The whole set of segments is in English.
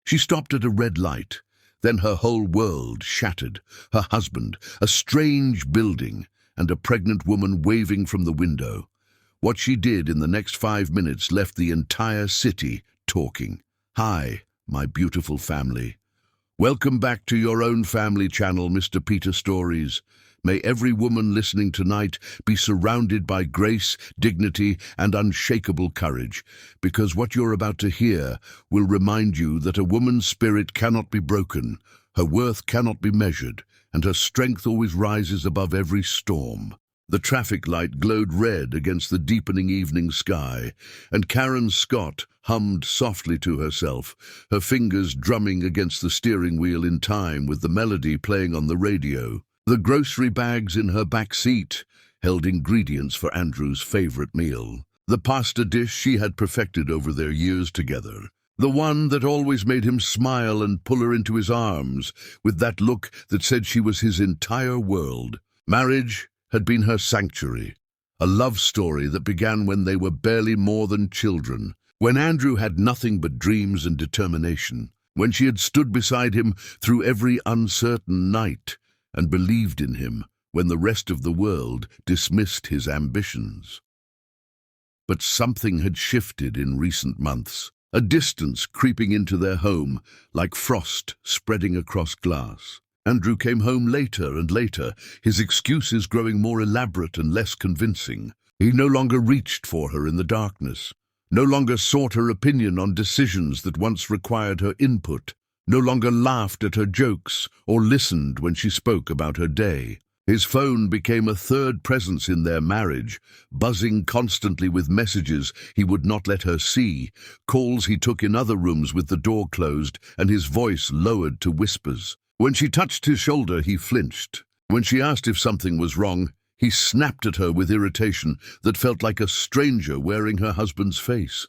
She stopped at a red light. Then her whole world shattered. Her husband, a strange building, and a pregnant woman waving from the window. What she did in the next 5 minutes left the entire city talking. Hi, my beautiful family. Welcome back to your own family channel, Mr. Peter Stories. May every woman listening tonight be surrounded by grace, dignity, and unshakable courage, because what you're about to hear will remind you that a woman's spirit cannot be broken, her worth cannot be measured, and her strength always rises above every storm. The traffic light glowed red against the deepening evening sky, and Karen Scott hummed softly to herself, her fingers drumming against the steering wheel in time with the melody playing on the radio. The grocery bags in her back seat held ingredients for Andrew's favorite meal, the pasta dish she had perfected over their years together, the one that always made him smile and pull her into his arms with that look that said she was his entire world. Marriage had been her sanctuary, a love story that began when they were barely more than children, when Andrew had nothing but dreams and determination, when she had stood beside him through every uncertain night and believed in him when the rest of the world dismissed his ambitions. But something had shifted in recent months, a distance creeping into their home like frost spreading across glass. Andrew came home later and later, his excuses growing more elaborate and less convincing. He no longer reached for her in the darkness, no longer sought her opinion on decisions that once required her input, no longer laughed at her jokes or listened when she spoke about her day. His phone became a third presence in their marriage, buzzing constantly with messages he would not let her see, calls he took in other rooms with the door closed and his voice lowered to whispers. When she touched his shoulder, he flinched. When she asked if something was wrong, he snapped at her with irritation that felt like a stranger wearing her husband's face.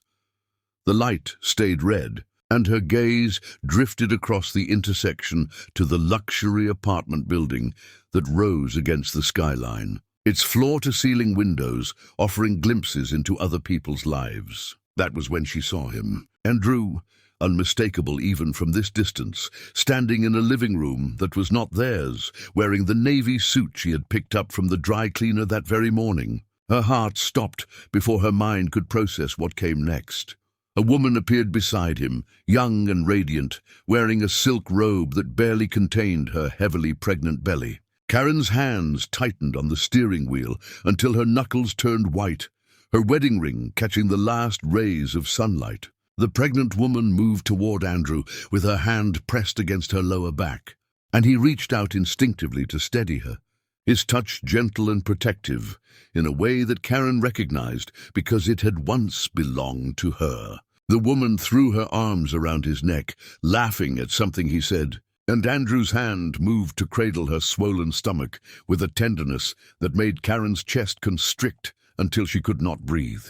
The light stayed red, and her gaze drifted across the intersection to the luxury apartment building that rose against the skyline, its floor-to-ceiling windows offering glimpses into other people's lives. That was when she saw him. Andrew, unmistakable even from this distance, standing in a living room that was not theirs, wearing the navy suit she had picked up from the dry cleaner that very morning. Her heart stopped before her mind could process what came next. A woman appeared beside him, young and radiant, wearing a silk robe that barely contained her heavily pregnant belly. Karen's hands tightened on the steering wheel until her knuckles turned white, her wedding ring catching the last rays of sunlight. The pregnant woman moved toward Andrew with her hand pressed against her lower back, and he reached out instinctively to steady her, his touch gentle and protective, in a way that Karen recognized because it had once belonged to her. The woman threw her arms around his neck, laughing at something he said, and Andrew's hand moved to cradle her swollen stomach with a tenderness that made Karen's chest constrict until she could not breathe.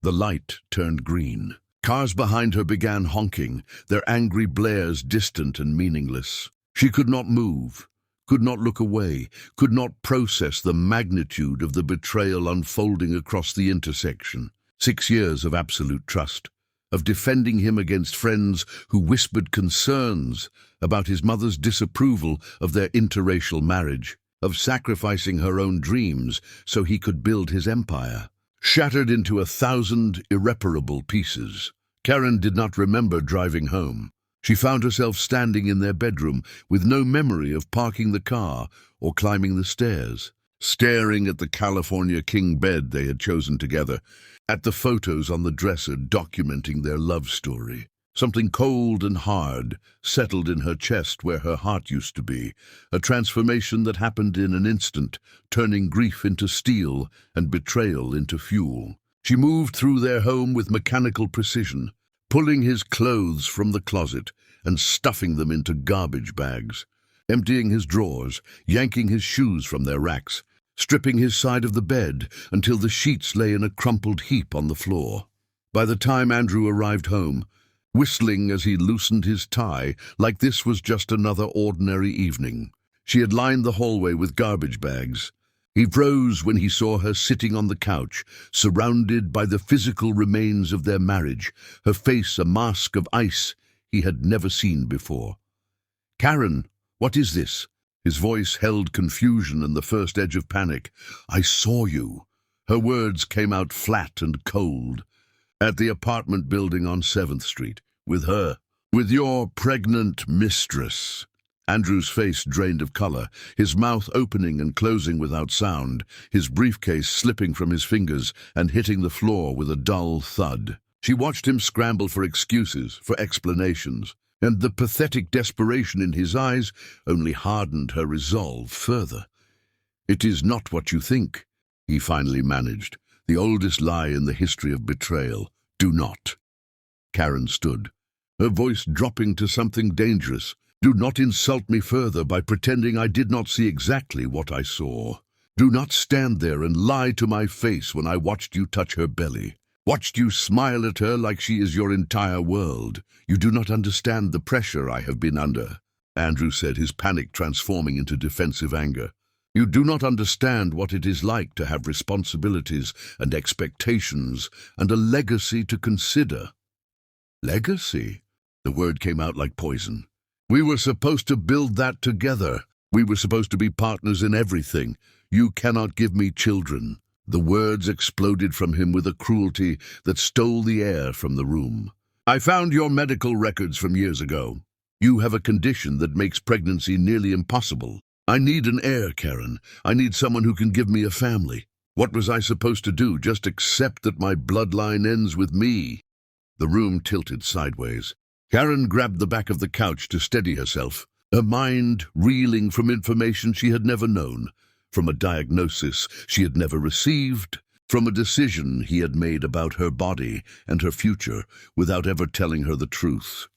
The light turned green. Cars behind her began honking, their angry blares distant and meaningless. She could not move, could not look away, could not process the magnitude of the betrayal unfolding across the intersection. 6 years of absolute trust, of defending him against friends who whispered concerns about his mother's disapproval of their interracial marriage, of sacrificing her own dreams so he could build his empire, shattered into 1,000 irreparable pieces. Karen did not remember driving home. She found herself standing in their bedroom with no memory of parking the car or climbing the stairs, staring at the California king bed they had chosen together, at the photos on the dresser documenting their love story. Something cold and hard settled in her chest where her heart used to be, a transformation that happened in an instant, turning grief into steel and betrayal into fuel. She moved through their home with mechanical precision, pulling his clothes from the closet and stuffing them into garbage bags, emptying his drawers, yanking his shoes from their racks, stripping his side of the bed until the sheets lay in a crumpled heap on the floor. By the time Andrew arrived home, whistling as he loosened his tie like this was just another ordinary evening, she had lined the hallway with garbage bags. He froze when he saw her sitting on the couch, surrounded by the physical remains of their marriage, her face a mask of ice, he had never seen before. "Karen, what is this?" His voice held confusion and the first edge of panic. "I saw you." Her words came out flat and cold. "At the apartment building on 7th Street. With her. With your pregnant mistress." Andrew's face drained of color, his mouth opening and closing without sound, his briefcase slipping from his fingers and hitting the floor with a dull thud. She watched him scramble for excuses, for explanations, and the pathetic desperation in his eyes only hardened her resolve further. "It is not what you think," he finally managed, the oldest lie in the history of betrayal. "Do not." Karen stood, her voice dropping to something dangerous. "Do not insult me further by pretending I did not see exactly what I saw. Do not stand there and lie to my face when I watched you touch her belly. Watched you smile at her like she is your entire world. You do not understand the pressure I have been under," Andrew said, his panic transforming into defensive anger. "You do not understand what it is like to have responsibilities and expectations and a legacy to consider." "Legacy?" The word came out like poison. "We were supposed to build that together. We were supposed to be partners in everything. You cannot give me children." The words exploded from him with a cruelty that stole the air from the room. "I found your medical records from years ago. You have a condition that makes pregnancy nearly impossible. I need an heir, Karen. I need someone who can give me a family. What was I supposed to do, just accept that my bloodline ends with me?" The room tilted sideways. Karen grabbed the back of the couch to steady herself, her mind reeling from information she had never known, from a diagnosis she had never received, from a decision he had made about her body and her future without ever telling her the truth.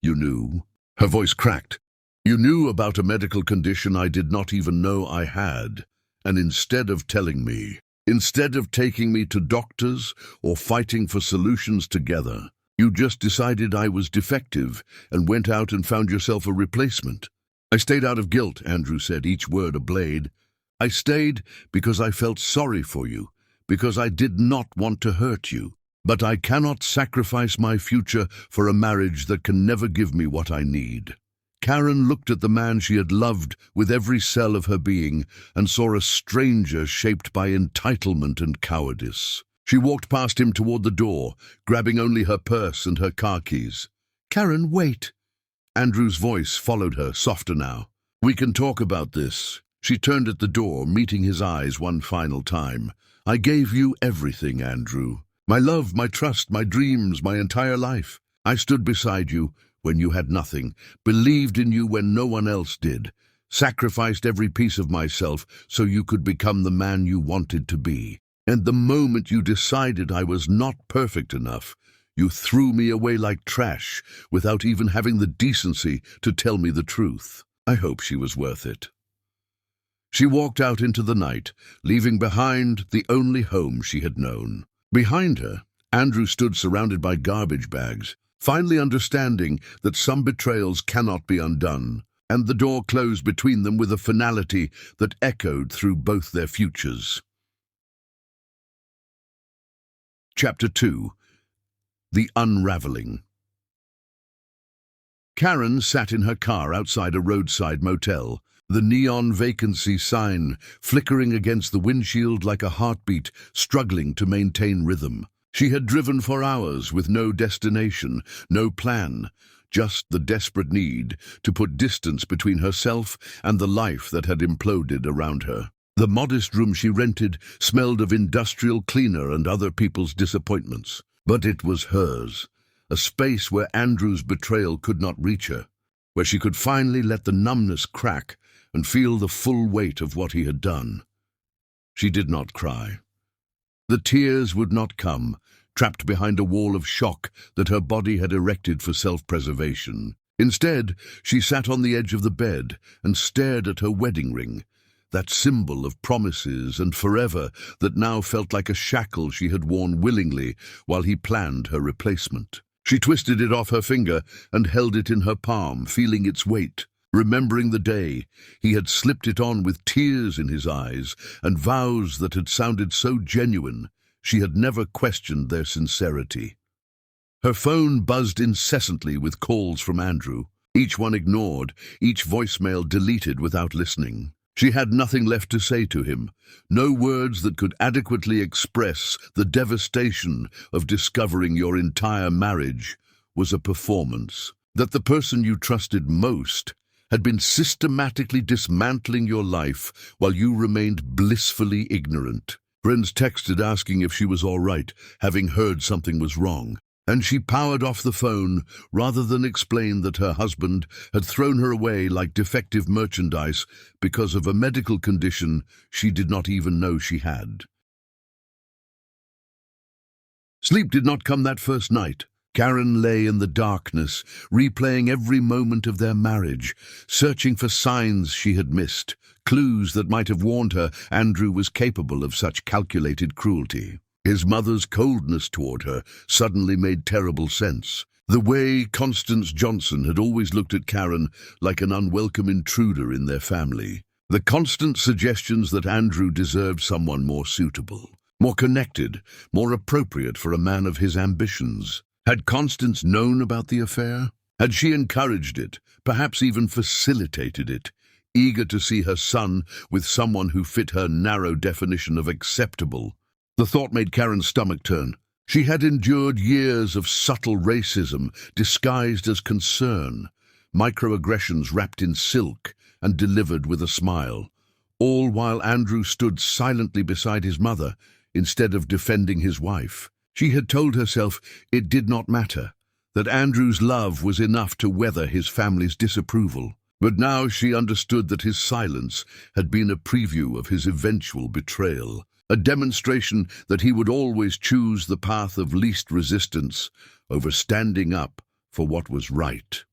"You knew?" Her voice cracked. "You knew about a medical condition I did not even know I had, and instead of telling me, instead of taking me to doctors or fighting for solutions together, you just decided I was defective and went out and found yourself a replacement." "I stayed out of guilt," Andrew said, each word a blade. "I stayed because I felt sorry for you, because I did not want to hurt you. But I cannot sacrifice my future for a marriage that can never give me what I need." Karen looked at the man she had loved with every cell of her being and saw a stranger shaped by entitlement and cowardice. She walked past him toward the door, grabbing only her purse and her car keys. "Karen, wait." Andrew's voice followed her, softer now. "We can talk about this." She turned at the door, meeting his eyes one final time. "I gave you everything, Andrew. My love, my trust, my dreams, my entire life. I stood beside you when you had nothing, believed in you when no one else did, sacrificed every piece of myself so you could become the man you wanted to be. And the moment you decided I was not perfect enough, you threw me away like trash without even having the decency to tell me the truth. I hope she was worth it." She walked out into the night, leaving behind the only home she had known. Behind her, Andrew stood surrounded by garbage bags, finally understanding that some betrayals cannot be undone, and the door closed between them with a finality that echoed through both their futures. Chapter 2. The Unraveling. Karen sat in her car outside a roadside motel, the neon vacancy sign flickering against the windshield like a heartbeat struggling to maintain rhythm. She had driven for hours with no destination, no plan, just the desperate need to put distance between herself and the life that had imploded around her. The modest room she rented smelled of industrial cleaner and other people's disappointments, but it was hers, a space where Andrew's betrayal could not reach her, where she could finally let the numbness crack and feel the full weight of what he had done. She did not cry. The tears would not come, trapped behind a wall of shock that her body had erected for self-preservation. Instead, she sat on the edge of the bed and stared at her wedding ring, that symbol of promises and forever that now felt like a shackle she had worn willingly while he planned her replacement. She twisted it off her finger and held it in her palm, feeling its weight. Remembering the day, he had slipped it on with tears in his eyes and vows that had sounded so genuine, she had never questioned their sincerity. Her phone buzzed incessantly with calls from Andrew, each one ignored, each voicemail deleted without listening. She had nothing left to say to him, no words that could adequately express the devastation of discovering your entire marriage was a performance, that the person you trusted most had been systematically dismantling your life while you remained blissfully ignorant. Friends texted asking if she was all right, having heard something was wrong, and she powered off the phone rather than explain that her husband had thrown her away like defective merchandise because of a medical condition she did not even know she had. Sleep did not come that first night. Karen lay in the darkness, replaying every moment of their marriage, searching for signs she had missed, clues that might have warned her Andrew was capable of such calculated cruelty. His mother's coldness toward her suddenly made terrible sense. The way Constance Johnson had always looked at Karen like an unwelcome intruder in their family. The constant suggestions that Andrew deserved someone more suitable, more connected, more appropriate for a man of his ambitions. Had Constance known about the affair? Had she encouraged it, perhaps even facilitated it, eager to see her son with someone who fit her narrow definition of acceptable? The thought made Karen's stomach turn. She had endured years of subtle racism disguised as concern, microaggressions wrapped in silk and delivered with a smile, all while Andrew stood silently beside his mother instead of defending his wife. She had told herself it did not matter, that Andrew's love was enough to weather his family's disapproval. But now she understood that his silence had been a preview of his eventual betrayal, a demonstration that he would always choose the path of least resistance over standing up for what was right.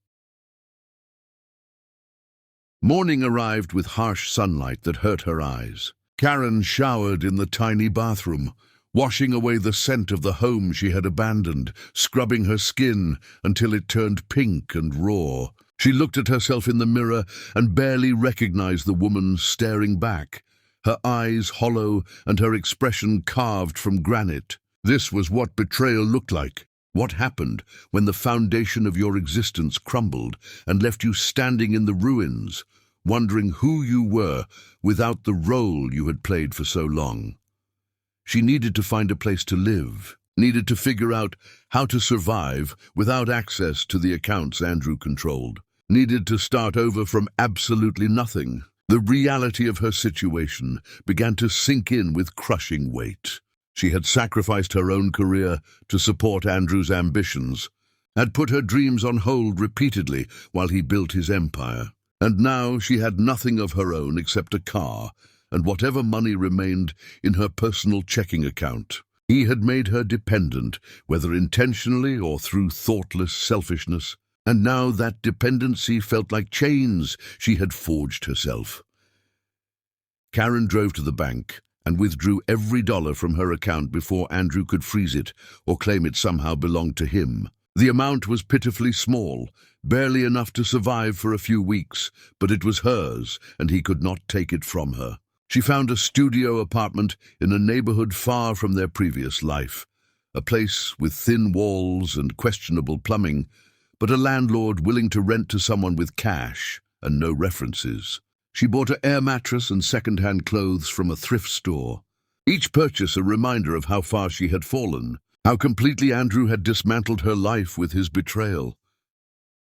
Morning arrived with harsh sunlight that hurt her eyes. Karen showered in the tiny bathroom, washing away the scent of the home she had abandoned, scrubbing her skin until it turned pink and raw. She looked at herself in the mirror and barely recognized the woman staring back, her eyes hollow and her expression carved from granite. This was what betrayal looked like. What happened when the foundation of your existence crumbled and left you standing in the ruins, wondering who you were without the role you had played for so long. She needed to find a place to live, needed to figure out how to survive without access to the accounts Andrew controlled, needed to start over from absolutely nothing. The reality of her situation began to sink in with crushing weight. She had sacrificed her own career to support Andrew's ambitions, had put her dreams on hold repeatedly while he built his empire. And now she had nothing of her own except a car and whatever money remained in her personal checking account. He had made her dependent, whether intentionally or through thoughtless selfishness, and now that dependency felt like chains she had forged herself. Karen drove to the bank and withdrew every dollar from her account before Andrew could freeze it or claim it somehow belonged to him. The amount was pitifully small, barely enough to survive for a few weeks, but it was hers, and he could not take it from her. She found a studio apartment in a neighborhood far from their previous life, a place with thin walls and questionable plumbing, but a landlord willing to rent to someone with cash and no references. She bought an air mattress and second-hand clothes from a thrift store, each purchase a reminder of how far she had fallen, how completely Andrew had dismantled her life with his betrayal.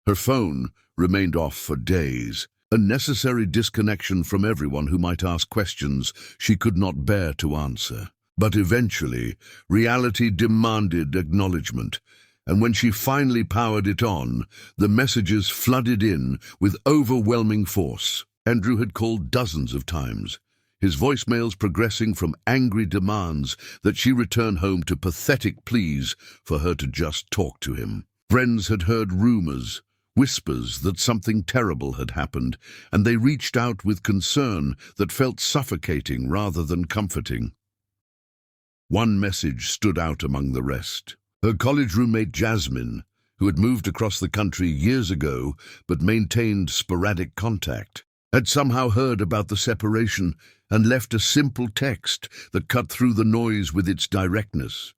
Her phone remained off for days, a necessary disconnection from everyone who might ask questions she could not bear to answer. But eventually, reality demanded acknowledgement, and when she finally powered it on, the messages flooded in with overwhelming force. Andrew had called dozens of times, his voicemails progressing from angry demands that she return home to pathetic pleas for her to just talk to him. Friends had heard rumors, whispers that something terrible had happened, and they reached out with concern that felt suffocating rather than comforting. One message stood out among the rest. Her college roommate Jasmine, who had moved across the country years ago but maintained sporadic contact, had somehow heard about the separation and left a simple text that cut through the noise with its directness.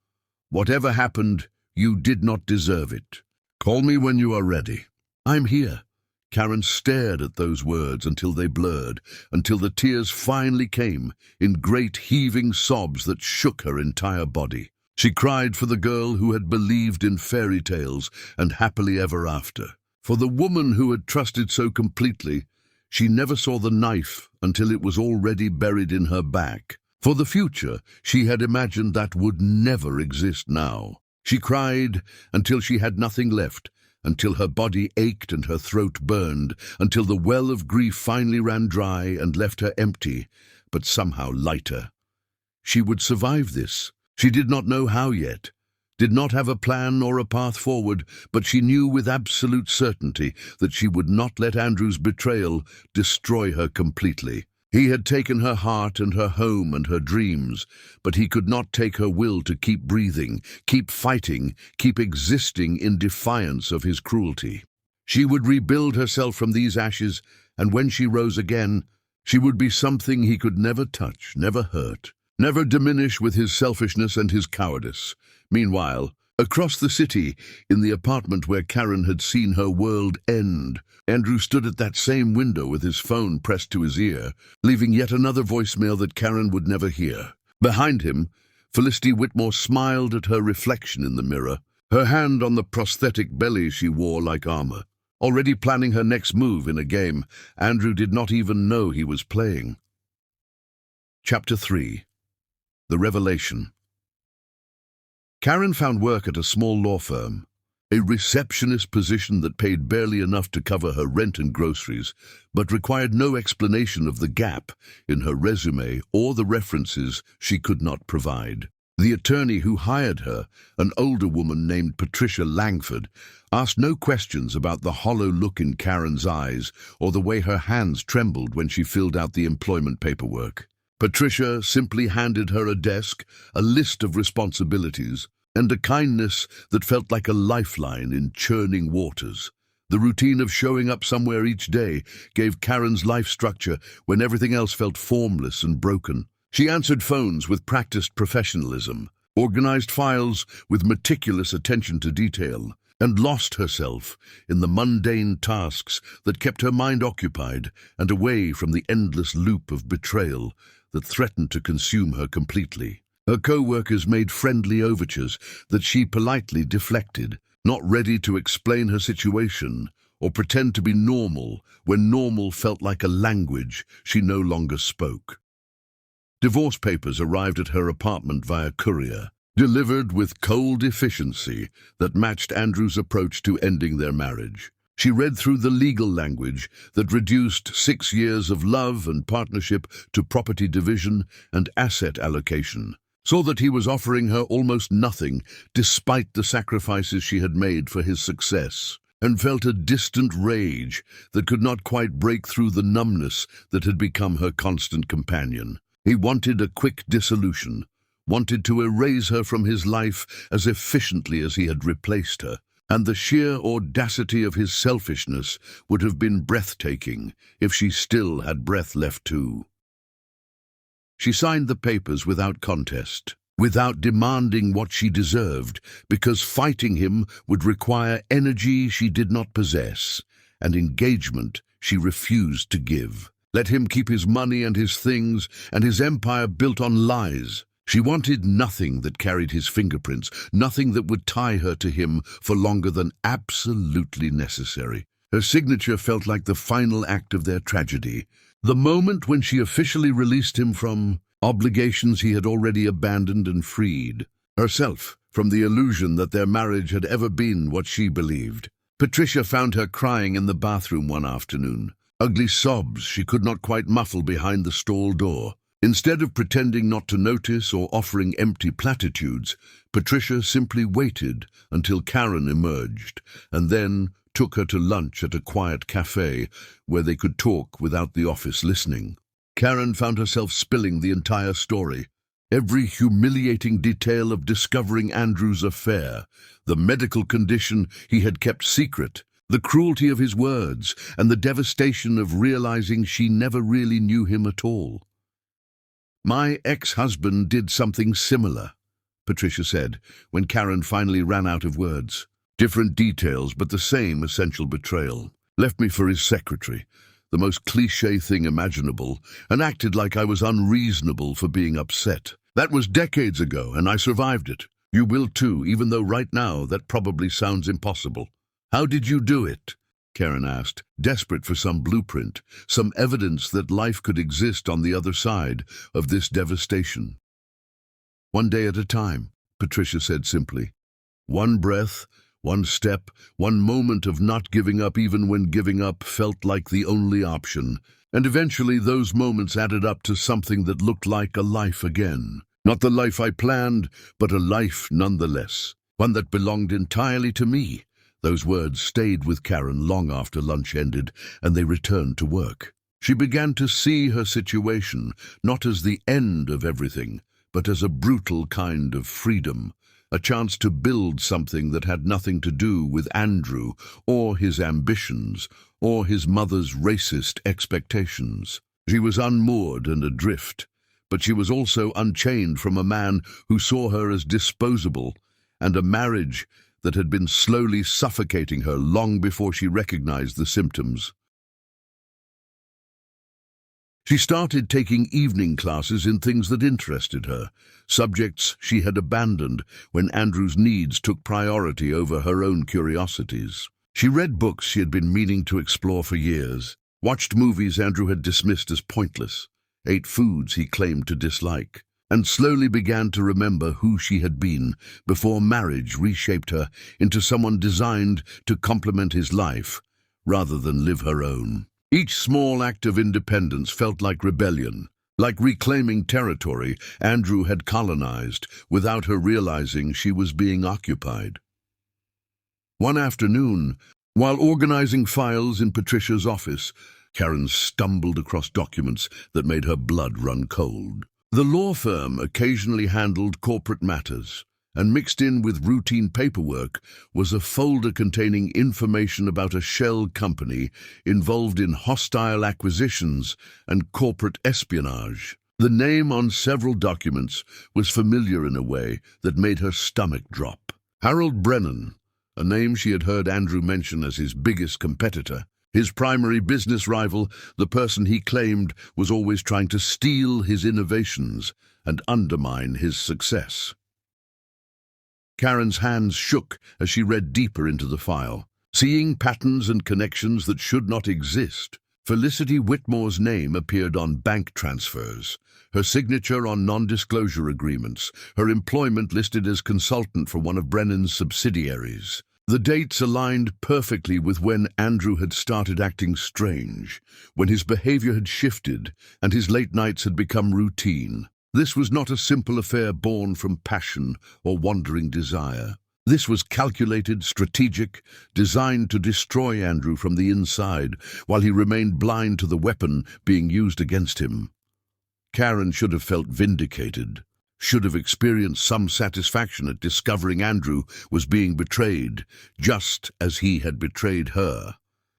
"Whatever happened, You did not deserve it. Call me when you are ready. I'm here. Karen stared at those words until they blurred, until the tears finally came in great heaving sobs that shook her entire body. She cried for the girl who had believed in fairy tales and happily ever after. For the woman who had trusted so completely, she never saw the knife until it was already buried in her back. For the future, she had imagined that would never exist now. She cried until she had nothing left, until her body ached and her throat burned, until the well of grief finally ran dry and left her empty, but somehow lighter. She would survive this. She did not know how yet, did not have a plan or a path forward, but she knew with absolute certainty that she would not let Andrew's betrayal destroy her completely. He had taken her heart and her home and her dreams, but he could not take her will to keep breathing, keep fighting, keep existing in defiance of his cruelty. She would rebuild herself from these ashes, and when she rose again, she would be something he could never touch, never hurt, never diminish with his selfishness and his cowardice. Meanwhile, across the city, in the apartment where Karen had seen her world end, Andrew stood at that same window with his phone pressed to his ear, leaving yet another voicemail that Karen would never hear. Behind him, Felicity Whitmore smiled at her reflection in the mirror, her hand on the prosthetic belly she wore like armor. Already planning her next move in a game Andrew did not even know he was playing. Chapter 3. The Revelation. Karen found work at a small law firm, a receptionist position that paid barely enough to cover her rent and groceries, but required no explanation of the gap in her resume or the references she could not provide. The attorney who hired her, an older woman named Patricia Langford, asked no questions about the hollow look in Karen's eyes or the way her hands trembled when she filled out the employment paperwork. Patricia simply handed her a desk, a list of responsibilities, and a kindness that felt like a lifeline in churning waters. The routine of showing up somewhere each day gave Karen's life structure when everything else felt formless and broken. She answered phones with practiced professionalism, organized files with meticulous attention to detail, and lost herself in the mundane tasks that kept her mind occupied and away from the endless loop of betrayal that threatened to consume her completely. Her co-workers made friendly overtures that she politely deflected, not ready to explain her situation or pretend to be normal when normal felt like a language she no longer spoke. Divorce papers arrived at her apartment via courier, delivered with cold efficiency that matched Andrew's approach to ending their marriage. She read through the legal language that reduced 6 years of love and partnership to property division and asset allocation, saw that he was offering her almost nothing despite the sacrifices she had made for his success, and felt a distant rage that could not quite break through the numbness that had become her constant companion. He wanted a quick dissolution, wanted to erase her from his life as efficiently as he had replaced her. And the sheer audacity of his selfishness would have been breathtaking if she still had breath left too. She signed the papers without contest, without demanding what she deserved, because fighting him would require energy she did not possess, and engagement she refused to give. Let him keep his money and his things and his empire built on lies. She wanted nothing that carried his fingerprints, nothing that would tie her to him for longer than absolutely necessary. Her signature felt like the final act of their tragedy, the moment when she officially released him from obligations he had already abandoned and freed herself from the illusion that their marriage had ever been what she believed. Patricia found her crying in the bathroom one afternoon, ugly sobs she could not quite muffle behind the stall door. Instead of pretending not to notice or offering empty platitudes, Patricia simply waited until Karen emerged, and then took her to lunch at a quiet cafe where they could talk without the office listening. Karen found herself spilling the entire story, every humiliating detail of discovering Andrew's affair, the medical condition he had kept secret, the cruelty of his words, and the devastation of realizing she never really knew him at all. "My ex-husband did something similar," Patricia said, when Karen finally ran out of words. Different details, but the same essential betrayal. Left me for his secretary, the most cliché thing imaginable, and acted like I was unreasonable for being upset. That was decades ago, and I survived it. You will too, even though right now that probably sounds impossible. How did you do it? Karen asked, desperate for some blueprint, some evidence that life could exist on the other side of this devastation. One day at a time, Patricia said simply. One breath, one step, one moment of not giving up even when giving up felt like the only option. And eventually those moments added up to something that looked like a life again. Not the life I planned, but a life nonetheless. One that belonged entirely to me. Those words stayed with Karen long after lunch ended, and they returned to work. She began to see her situation, not as the end of everything, but as a brutal kind of freedom, a chance to build something that had nothing to do with Andrew, or his ambitions, or his mother's racist expectations. She was unmoored and adrift, but she was also unchained from a man who saw her as disposable, and a marriage that had been slowly suffocating her long before she recognized the symptoms. She started taking evening classes in things that interested her, subjects she had abandoned when Andrew's needs took priority over her own curiosities. She read books she had been meaning to explore for years, watched movies Andrew had dismissed as pointless, ate foods he claimed to dislike, and slowly began to remember who she had been before marriage reshaped her into someone designed to complement his life rather than live her own. Each small act of independence felt like rebellion, like reclaiming territory Andrew had colonized without her realizing she was being occupied. One afternoon, while organizing files in Patricia's office, Karen stumbled across documents that made her blood run cold. The law firm occasionally handled corporate matters, and mixed in with routine paperwork was a folder containing information about a shell company involved in hostile acquisitions and corporate espionage. The name on several documents was familiar in a way that made her stomach drop. Harold Brennan, a name she had heard Andrew mention as his biggest competitor, his primary business rival, the person he claimed was always trying to steal his innovations and undermine his success. Karen's hands shook as she read deeper into the file, seeing patterns and connections that should not exist. Felicity Whitmore's name appeared on bank transfers, her signature on non-disclosure agreements, her employment listed as consultant for one of Brennan's subsidiaries. The dates aligned perfectly with when Andrew had started acting strange, when his behavior had shifted and his late nights had become routine. This was not a simple affair born from passion or wandering desire. This was calculated, strategic, designed to destroy Andrew from the inside while he remained blind to the weapon being used against him. Karen should have felt vindicated, should have experienced some satisfaction at discovering Andrew was being betrayed, just as he had betrayed her.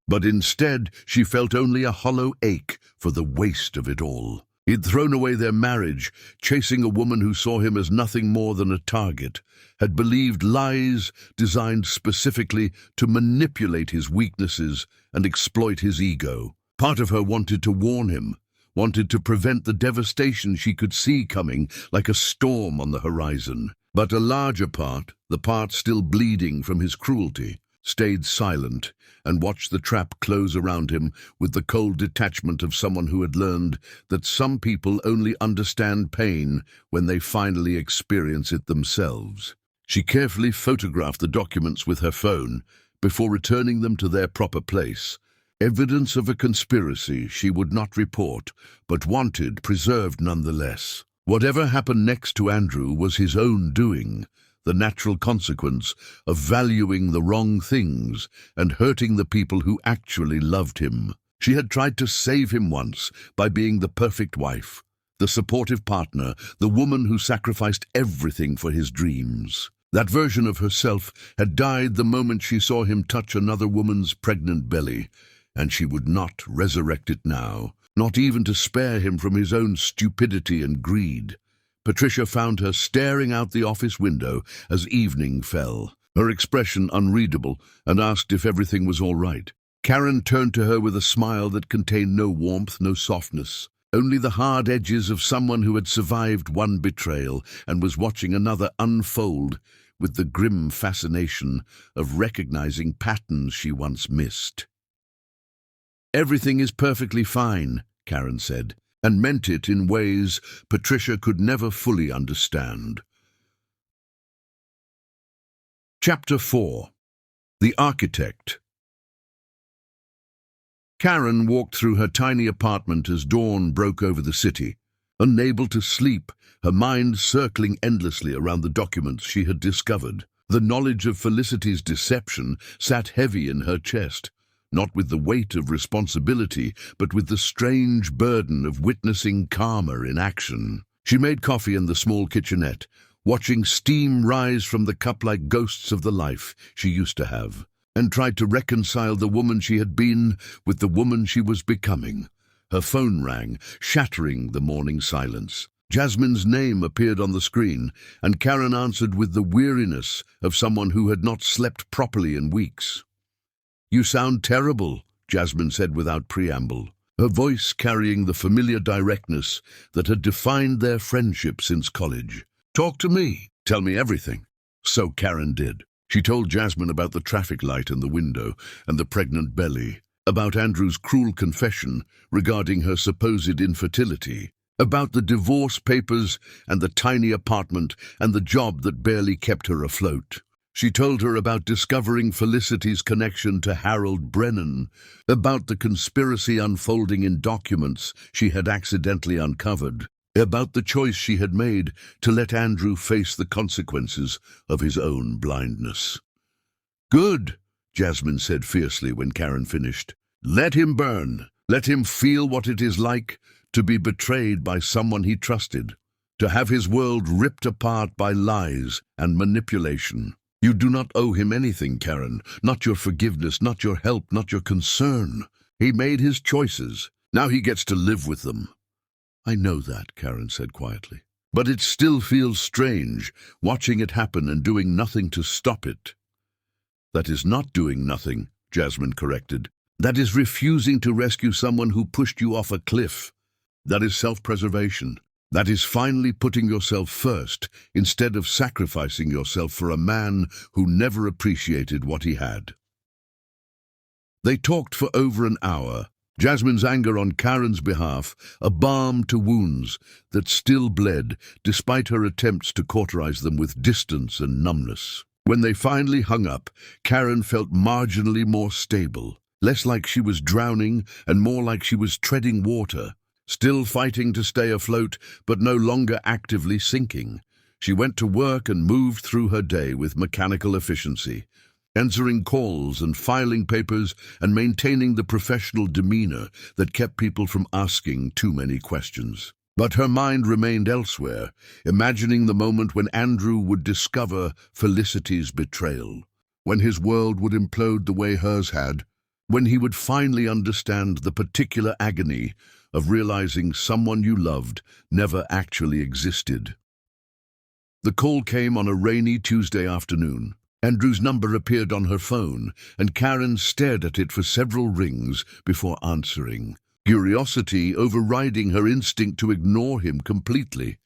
But instead, she felt only a hollow ache for the waste of it all. He'd thrown away their marriage, chasing a woman who saw him as nothing more than a target, had believed lies designed specifically to manipulate his weaknesses and exploit his ego. Part of her wanted to warn him, wanted to prevent the devastation she could see coming like a storm on the horizon. But a larger part, the part still bleeding from his cruelty, stayed silent and watched the trap close around him with the cold detachment of someone who had learned that some people only understand pain when they finally experience it themselves. She carefully photographed the documents with her phone before returning them to their proper place. Evidence of a conspiracy she would not report, but wanted preserved nonetheless. Whatever happened next to Andrew was his own doing, the natural consequence of valuing the wrong things and hurting the people who actually loved him. She had tried to save him once by being the perfect wife, the supportive partner, the woman who sacrificed everything for his dreams. That version of herself had died the moment she saw him touch another woman's pregnant belly, and she would not resurrect it now, not even to spare him from his own stupidity and greed. Patricia found her staring out the office window as evening fell, her expression unreadable, and asked if everything was all right. Karen turned to her with a smile that contained no warmth, no softness, only the hard edges of someone who had survived one betrayal and was watching another unfold with the grim fascination of recognizing patterns she once missed. "Everything is perfectly fine," Karen said, and meant it in ways Patricia could never fully understand. Chapter 4. The Architect. Karen walked through her tiny apartment as dawn broke over the city. Unable to sleep, her mind circling endlessly around the documents she had discovered. The knowledge of Felicity's deception sat heavy in her chest, not with the weight of responsibility, but with the strange burden of witnessing karma in action. She made coffee in the small kitchenette, watching steam rise from the cup like ghosts of the life she used to have, and tried to reconcile the woman she had been with the woman she was becoming. Her phone rang, shattering the morning silence. Jasmine's name appeared on the screen, and Karen answered with the weariness of someone who had not slept properly in weeks. "You sound terrible," Jasmine said without preamble, her voice carrying the familiar directness that had defined their friendship since college. "Talk to me. Tell me everything." So Karen did. She told Jasmine about the traffic light in the window and the pregnant belly, about Andrew's cruel confession regarding her supposed infertility, about the divorce papers and the tiny apartment and the job that barely kept her afloat. She told her about discovering Felicity's connection to Harold Brennan, about the conspiracy unfolding in documents she had accidentally uncovered, about the choice she had made to let Andrew face the consequences of his own blindness. "Good," Jasmine said fiercely when Karen finished. "Let him burn. Let him feel what it is like to be betrayed by someone he trusted, to have his world ripped apart by lies and manipulation. You do not owe him anything, Karen. Not your forgiveness, not your help, not your concern. He made his choices. Now he gets to live with them." "I know that," Karen said quietly. "But it still feels strange, watching it happen and doing nothing to stop it." "That is not doing nothing," Jasmine corrected. "That is refusing to rescue someone who pushed you off a cliff. That is self-preservation. That is finally putting yourself first instead of sacrificing yourself for a man who never appreciated what he had." They talked for over an hour, Jasmine's anger on Karen's behalf a balm to wounds that still bled despite her attempts to cauterize them with distance and numbness. When they finally hung up, Karen felt marginally more stable, less like she was drowning and more like she was treading water, still fighting to stay afloat, but no longer actively sinking. She went to work and moved through her day with mechanical efficiency, answering calls and filing papers and maintaining the professional demeanor that kept people from asking too many questions. But her mind remained elsewhere, imagining the moment when Andrew would discover Felicity's betrayal, when his world would implode the way hers had, when he would finally understand the particular agony of realizing someone you loved never actually existed. The call came on a rainy Tuesday afternoon. Andrew's number appeared on her phone, and Karen stared at it for several rings before answering, curiosity overriding her instinct to ignore him completely.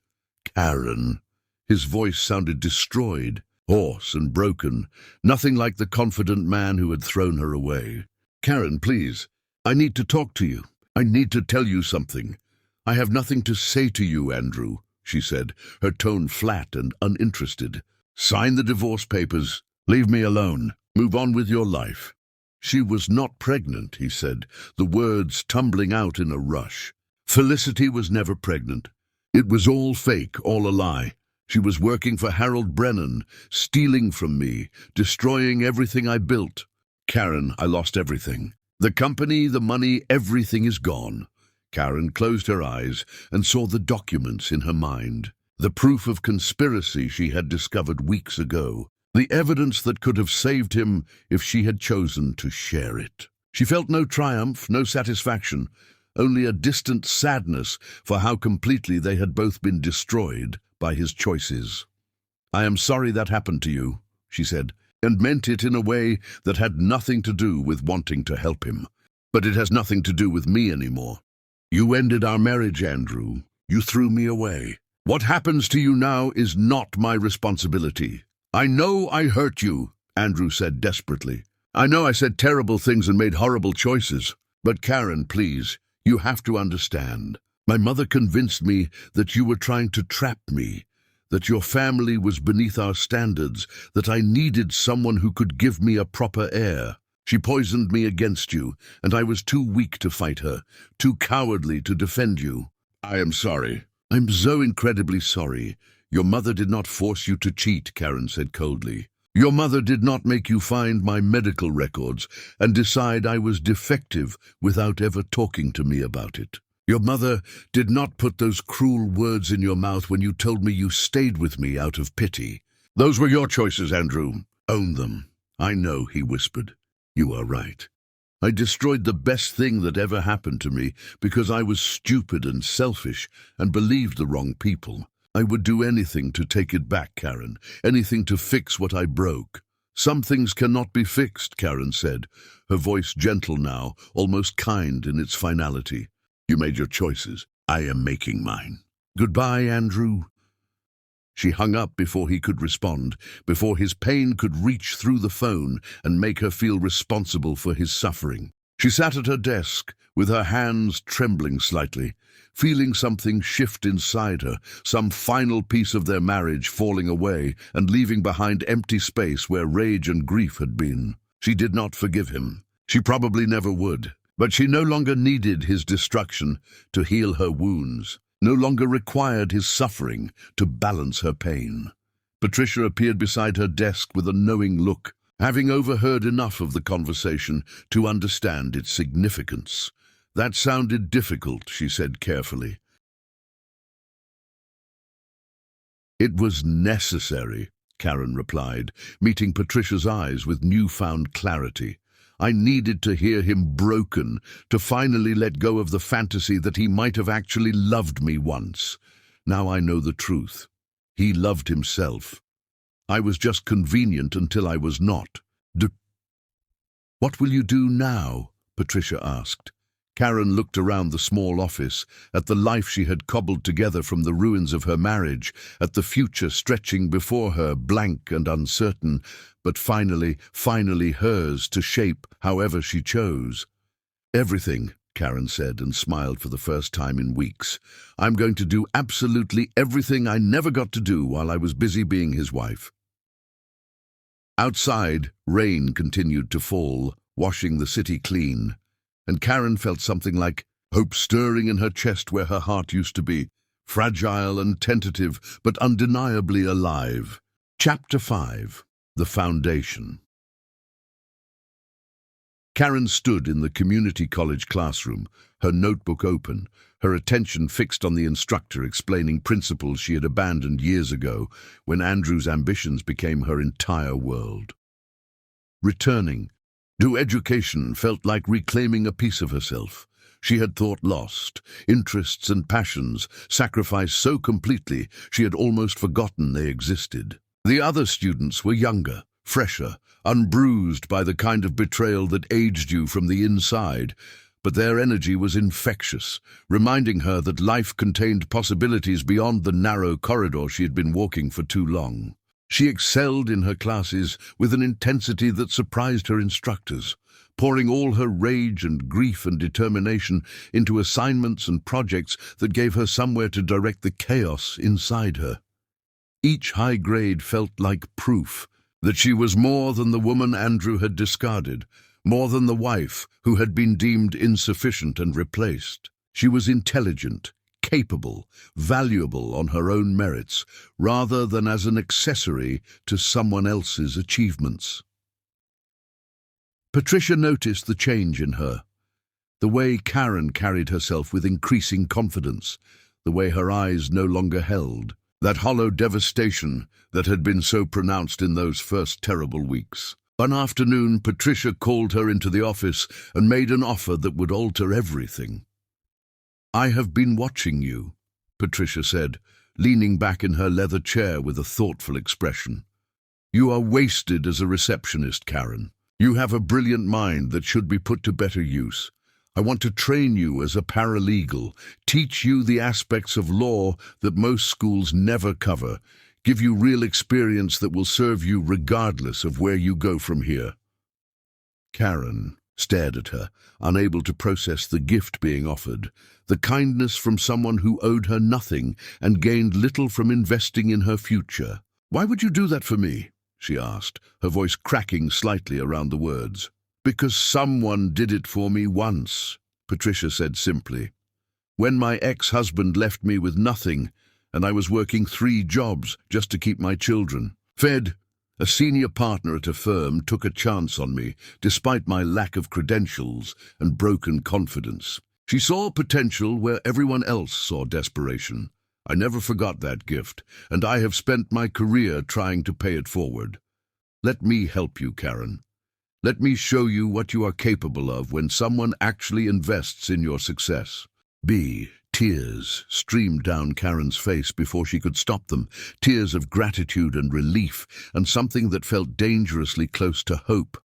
"Karen." His voice sounded destroyed, hoarse and broken, nothing like the confident man who had thrown her away. "Karen, please. I need to talk to you. I need to tell you something." "I have nothing to say to you, Andrew," she said, her tone flat and uninterested. "Sign the divorce papers. Leave me alone. Move on with your life." "She was not pregnant," he said, the words tumbling out in a rush. "Felicity was never pregnant. It was all fake, all a lie. She was working for Harold Brennan, stealing from me, destroying everything I built. Karen, I lost everything. The company, the money, everything is gone." Karen closed her eyes and saw the documents in her mind, the proof of conspiracy she had discovered weeks ago, the evidence that could have saved him if she had chosen to share it. She felt no triumph, no satisfaction, only a distant sadness for how completely they had both been destroyed by his choices. "I am sorry that happened to you," she said, and meant it in a way that had nothing to do with wanting to help him. "But it has nothing to do with me anymore. You ended our marriage, Andrew. You threw me away. What happens to you now is not my responsibility. I know I hurt you," Andrew said desperately. "I know I said terrible things and made horrible choices. But Karen, please, you have to understand. My mother convinced me that you were trying to trap me, that your family was beneath our standards, that I needed someone who could give me a proper heir. She poisoned me against you, and I was too weak to fight her, too cowardly to defend you. I am sorry. I'm so incredibly sorry. Your mother did not force you to cheat," Karen said coldly. "Your mother did not make you find my medical records and decide I was defective without ever talking to me about it. Your mother did not put those cruel words in your mouth when you told me you stayed with me out of pity. Those were your choices, Andrew. Own them." "I know," he whispered. "You are right. I destroyed the best thing that ever happened to me because I was stupid and selfish and believed the wrong people. I would do anything to take it back, Karen, anything to fix what I broke." "Some things cannot be fixed," Karen said, her voice gentle now, almost kind in its finality. "You made your choices. I am making mine. Goodbye, Andrew." She hung up before he could respond, before his pain could reach through the phone and make her feel responsible for his suffering. She sat at her desk, with her hands trembling slightly, feeling something shift inside her, some final piece of their marriage falling away and leaving behind empty space where rage and grief had been. She did not forgive him. She probably never would. But she no longer needed his destruction to heal her wounds, no longer required his suffering to balance her pain. Patricia appeared beside her desk with a knowing look, having overheard enough of the conversation to understand its significance. "That sounded difficult," she said carefully. "It was necessary," Karen replied, meeting Patricia's eyes with newfound clarity. "I needed to hear him broken, to finally let go of the fantasy that he might have actually loved me once. Now I know the truth. He loved himself. I was just convenient until I was not. What will you do now?" Patricia asked. Karen looked around the small office, at the life she had cobbled together from the ruins of her marriage, at the future stretching before her, blank and uncertain, but finally hers to shape however she chose. "Everything," Karen said, and smiled for the first time in weeks. "I'm going to do absolutely everything I never got to do while I was busy being his wife." Outside, rain continued to fall, washing the city clean, and Karen felt something like hope stirring in her chest where her heart used to be, fragile and tentative, but undeniably alive. Chapter 5. The Foundation. Karen stood in the community college classroom, her notebook open, her attention fixed on the instructor explaining principles she had abandoned years ago when Andrew's ambitions became her entire world. Returning to education felt like reclaiming a piece of herself. She had thought lost, interests and passions sacrificed so completely she had almost forgotten they existed. The other students were younger, fresher, unbruised by the kind of betrayal that aged you from the inside, but their energy was infectious, reminding her that life contained possibilities beyond the narrow corridor she had been walking for too long. She excelled in her classes with an intensity that surprised her instructors, pouring all her rage and grief and determination into assignments and projects that gave her somewhere to direct the chaos inside her. Each high grade felt like proof that she was more than the woman Andrew had discarded, more than the wife who had been deemed insufficient and replaced. She was intelligent, capable, valuable on her own merits, rather than as an accessory to someone else's achievements. Patricia noticed the change in her, the way Karen carried herself with increasing confidence, the way her eyes no longer held that hollow devastation that had been so pronounced in those first terrible weeks. One afternoon, Patricia called her into the office and made an offer that would alter everything. "I have been watching you," Patricia said, leaning back in her leather chair with a thoughtful expression. "You are wasted as a receptionist, Karen. You have a brilliant mind that should be put to better use. I want to train you as a paralegal, teach you the aspects of law that most schools never cover, give you real experience that will serve you regardless of where you go from here." Karen stared at her, unable to process the gift being offered, the kindness from someone who owed her nothing and gained little from investing in her future. "Why would you do that for me?" she asked, her voice cracking slightly around the words. "Because someone did it for me once," Patricia said simply. "When my ex-husband left me with nothing, and I was working 3 jobs just to keep my children. Fed, a senior partner at a firm, took a chance on me, despite my lack of credentials and broken confidence. She saw potential where everyone else saw desperation. I never forgot that gift, and I have spent my career trying to pay it forward. Let me help you, Karen. Let me show you what you are capable of when someone actually invests in your success." Tears streamed down Karen's face before she could stop them, tears of gratitude and relief, and something that felt dangerously close to hope.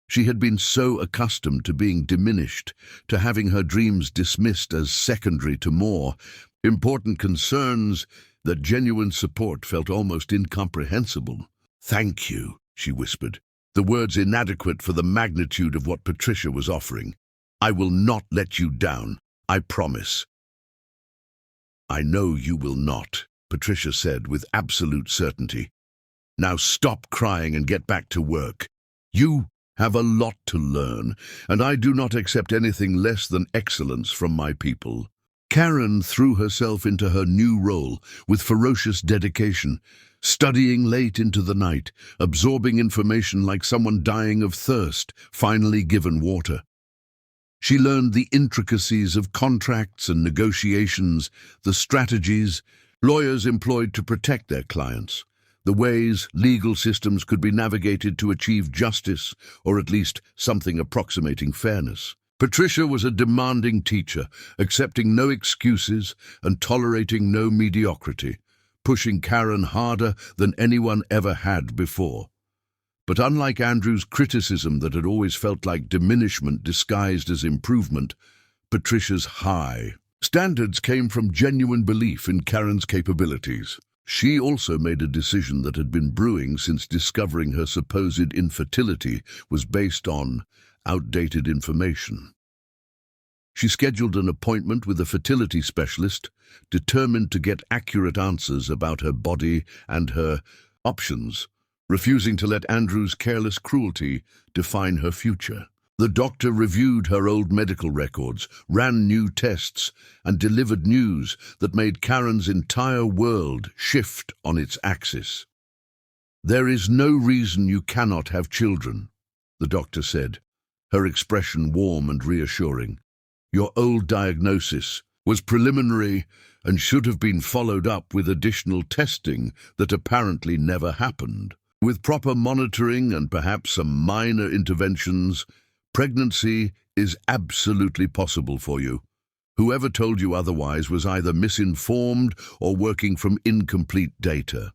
She had been so accustomed to being diminished, to having her dreams dismissed as secondary to more important concerns, that genuine support felt almost incomprehensible. "Thank you," she whispered, the words inadequate for the magnitude of what Patricia was offering. "I will not let you down, I promise." "I know you will not," Patricia said with absolute certainty. "Now stop crying and get back to work. You have a lot to learn, and I do not accept anything less than excellence from my people." Karen threw herself into her new role with ferocious dedication, studying late into the night, absorbing information like someone dying of thirst, finally given water. She learned the intricacies of contracts and negotiations, the strategies lawyers employed to protect their clients, the ways legal systems could be navigated to achieve justice, or at least something approximating fairness. Patricia was a demanding teacher, accepting no excuses and tolerating no mediocrity, pushing Karen harder than anyone ever had before. But unlike Andrew's criticism that had always felt like diminishment disguised as improvement, Patricia's high standards came from genuine belief in Karen's capabilities. She also made a decision that had been brewing since discovering her supposed infertility was based on outdated information. She scheduled an appointment with a fertility specialist, determined to get accurate answers about her body and her options, refusing to let Andrew's careless cruelty define her future. The doctor reviewed her old medical records, ran new tests, and delivered news that made Karen's entire world shift on its axis. "There is no reason you cannot have children," the doctor said, her expression warm and reassuring. "Your old diagnosis was preliminary and should have been followed up with additional testing that apparently never happened. With proper monitoring and perhaps some minor interventions, pregnancy is absolutely possible for you. Whoever told you otherwise was either misinformed or working from incomplete data."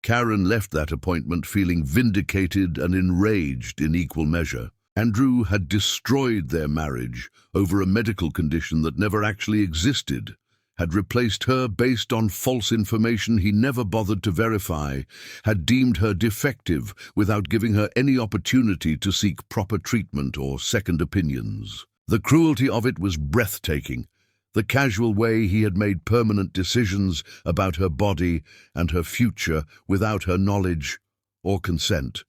Karen left that appointment feeling vindicated and enraged in equal measure. Andrew had destroyed their marriage over a medical condition that never actually existed, had replaced her based on false information he never bothered to verify, had deemed her defective without giving her any opportunity to seek proper treatment or second opinions. The cruelty of it was breathtaking, the casual way he had made permanent decisions about her body and her future without her knowledge or consent.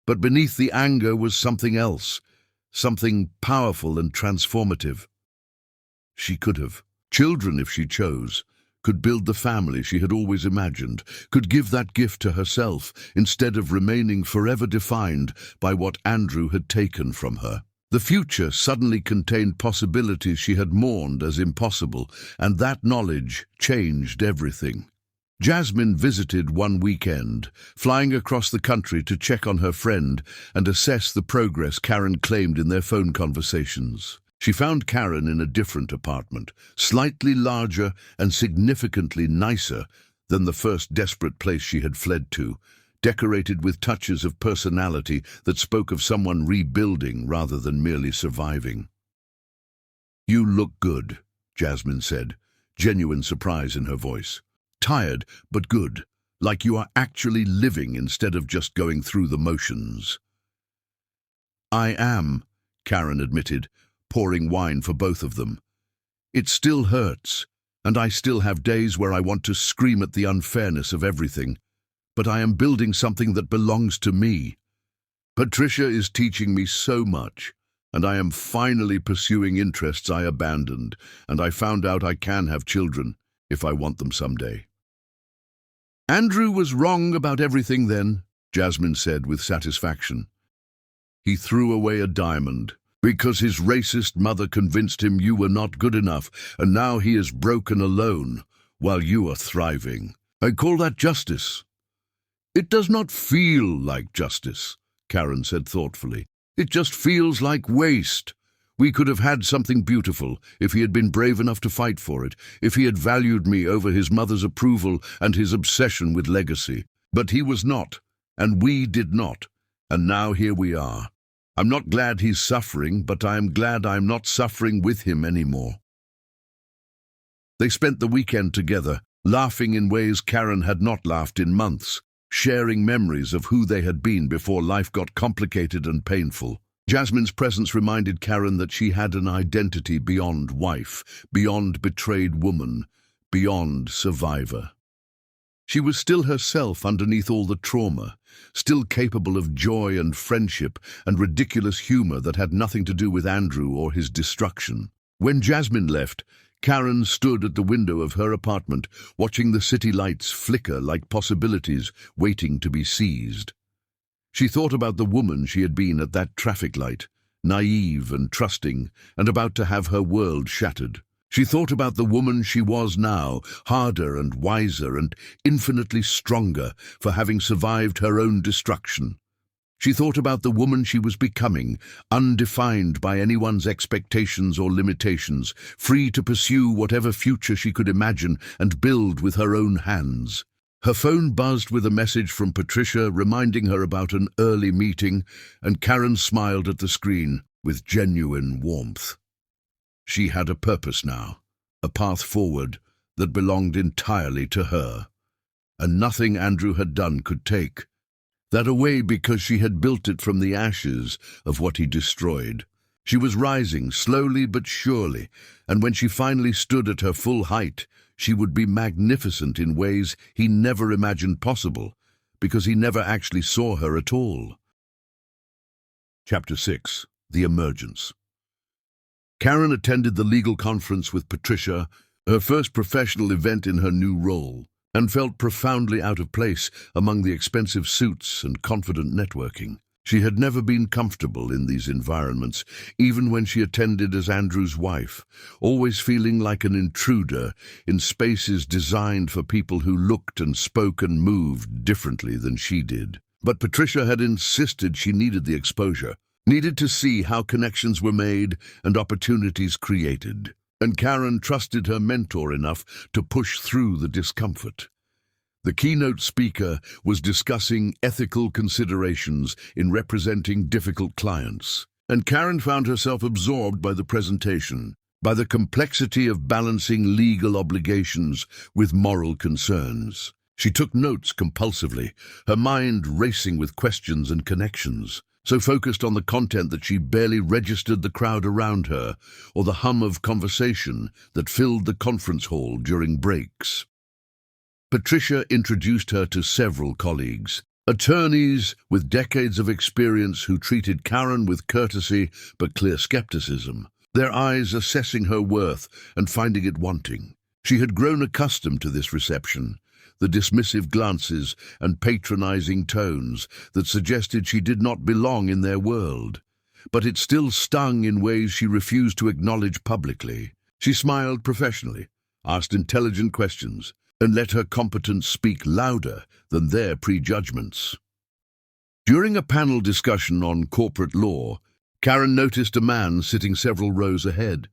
But beneath the anger was something else, something powerful and transformative. She could have children if she chose, could build the family she had always imagined, could give that gift to herself instead of remaining forever defined by what Andrew had taken from her. The future suddenly contained possibilities she had mourned as impossible, and that knowledge changed everything. Jasmine visited one weekend, flying across the country to check on her friend and assess the progress Karen claimed in their phone conversations. She found Karen in a different apartment, slightly larger and significantly nicer than the first desperate place she had fled to, decorated with touches of personality that spoke of someone rebuilding rather than merely surviving. "You look good," Jasmine said, genuine surprise in her voice. "Tired, but good, like you are actually living instead of just going through the motions." "I am," Karen admitted, pouring wine for both of them. "It still hurts, and I still have days where I want to scream at the unfairness of everything. But I am building something that belongs to me. Patricia is teaching me so much, and I am finally pursuing interests I abandoned, and I found out I can have children if I want them someday." "Andrew was wrong about everything then," Jasmine said with satisfaction. "He threw away a diamond because his racist mother convinced him you were not good enough, and now he is broken alone while you are thriving. I call that justice." "It does not feel like justice," Karen said thoughtfully. "It just feels like waste. We could have had something beautiful if he had been brave enough to fight for it, if he had valued me over his mother's approval and his obsession with legacy. But he was not, and we did not, and now here we are. I'm not glad he's suffering, but I am glad I'm not suffering with him anymore." They spent the weekend together, laughing in ways Karen had not laughed in months, sharing memories of who they had been before life got complicated and painful. Jasmine's presence reminded Karen that she had an identity beyond wife, beyond betrayed woman, beyond survivor. She was still herself underneath all the trauma, still capable of joy and friendship and ridiculous humor that had nothing to do with Andrew or his destruction. When Jasmine left, Karen stood at the window of her apartment, watching the city lights flicker like possibilities waiting to be seized. She thought about the woman she had been at that traffic light, naive and trusting, and about to have her world shattered. She thought about the woman she was now, harder and wiser and infinitely stronger for having survived her own destruction. She thought about the woman she was becoming, undefined by anyone's expectations or limitations, free to pursue whatever future she could imagine and build with her own hands. Her phone buzzed with a message from Patricia reminding her about an early meeting, and Karen smiled at the screen with genuine warmth. She had a purpose now, a path forward that belonged entirely to her, and nothing Andrew had done could take that away because she had built it from the ashes of what he destroyed. She was rising slowly but surely, and when she finally stood at her full height, she would be magnificent in ways he never imagined possible, because he never actually saw her at all. Chapter 6. The Emergence. Karen attended the legal conference with Patricia, her first professional event in her new role, and felt profoundly out of place among the expensive suits and confident networking. She had never been comfortable in these environments, even when she attended as Andrew's wife, always feeling like an intruder in spaces designed for people who looked and spoke and moved differently than she did. But Patricia had insisted she needed the exposure, needed to see how connections were made and opportunities created. And Karen trusted her mentor enough to push through the discomfort. The keynote speaker was discussing ethical considerations in representing difficult clients, and Karen found herself absorbed by the presentation, by the complexity of balancing legal obligations with moral concerns. She took notes compulsively, her mind racing with questions and connections, so focused on the content that she barely registered the crowd around her or the hum of conversation that filled the conference hall during breaks. Patricia introduced her to several colleagues, attorneys with decades of experience who treated Karen with courtesy but clear skepticism, their eyes assessing her worth and finding it wanting. She had grown accustomed to this reception, the dismissive glances and patronizing tones that suggested she did not belong in their world. But it still stung in ways she refused to acknowledge publicly. She smiled professionally, asked intelligent questions, and let her competence speak louder than their prejudgments. During a panel discussion on corporate law, Karen noticed a man sitting several rows ahead,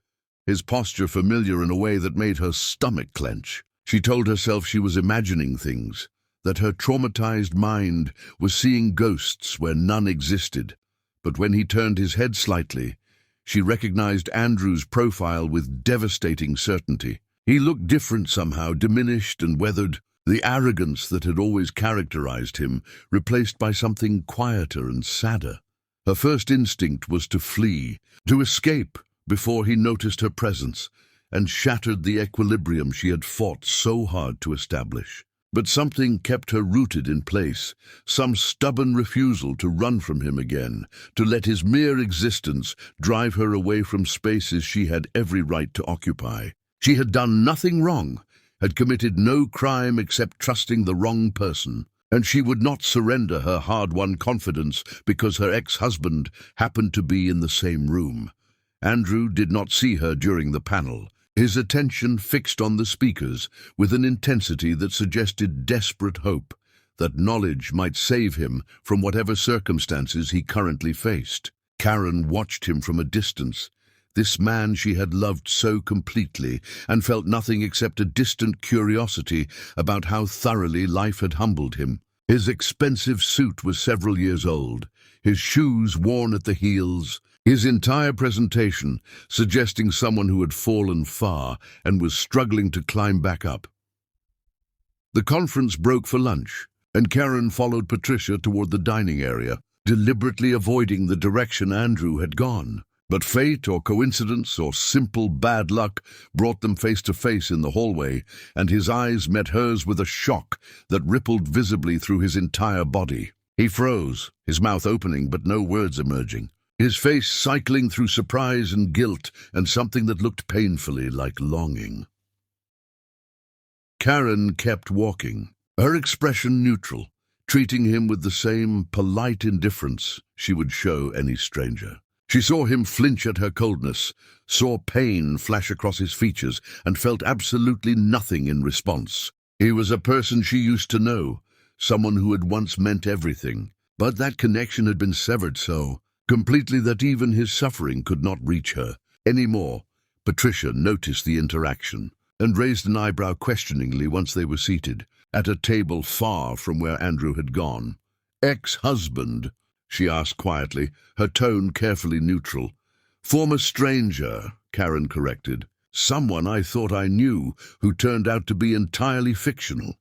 his posture familiar in a way that made her stomach clench. She told herself she was imagining things, that her traumatized mind was seeing ghosts where none existed. But when he turned his head slightly, she recognized Andrew's profile with devastating certainty. He looked different somehow, diminished and weathered, the arrogance that had always characterized him replaced by something quieter and sadder. Her first instinct was to flee, to escape before he noticed her presence and shattered the equilibrium she had fought so hard to establish. But something kept her rooted in place, some stubborn refusal to run from him again, to let his mere existence drive her away from spaces she had every right to occupy. She had done nothing wrong, had committed no crime except trusting the wrong person, and she would not surrender her hard-won confidence because her ex-husband happened to be in the same room. Andrew did not see her during the panel, his attention fixed on the speakers with an intensity that suggested desperate hope, that knowledge might save him from whatever circumstances he currently faced. Karen watched him from a distance, this man she had loved so completely, and felt nothing except a distant curiosity about how thoroughly life had humbled him. His expensive suit was several years old, his shoes worn at the heels, his entire presentation suggesting someone who had fallen far and was struggling to climb back up. The conference broke for lunch, and Karen followed Patricia toward the dining area, deliberately avoiding the direction Andrew had gone. But fate or coincidence or simple bad luck brought them face to face in the hallway, and his eyes met hers with a shock that rippled visibly through his entire body. He froze, his mouth opening but no words emerging, his face cycling through surprise and guilt and something that looked painfully like longing. Karen kept walking, her expression neutral, treating him with the same polite indifference she would show any stranger. She saw him flinch at her coldness, saw pain flash across his features, and felt absolutely nothing in response. He was a person she used to know, someone who had once meant everything, but that connection had been severed so completely that even his suffering could not reach her anymore. Patricia noticed the interaction and raised an eyebrow questioningly once they were seated, at a table far from where Andrew had gone. "Ex-husband?" she asked quietly, her tone carefully neutral. "Former stranger," Karen corrected. "Someone I thought I knew, who turned out to be entirely fictional."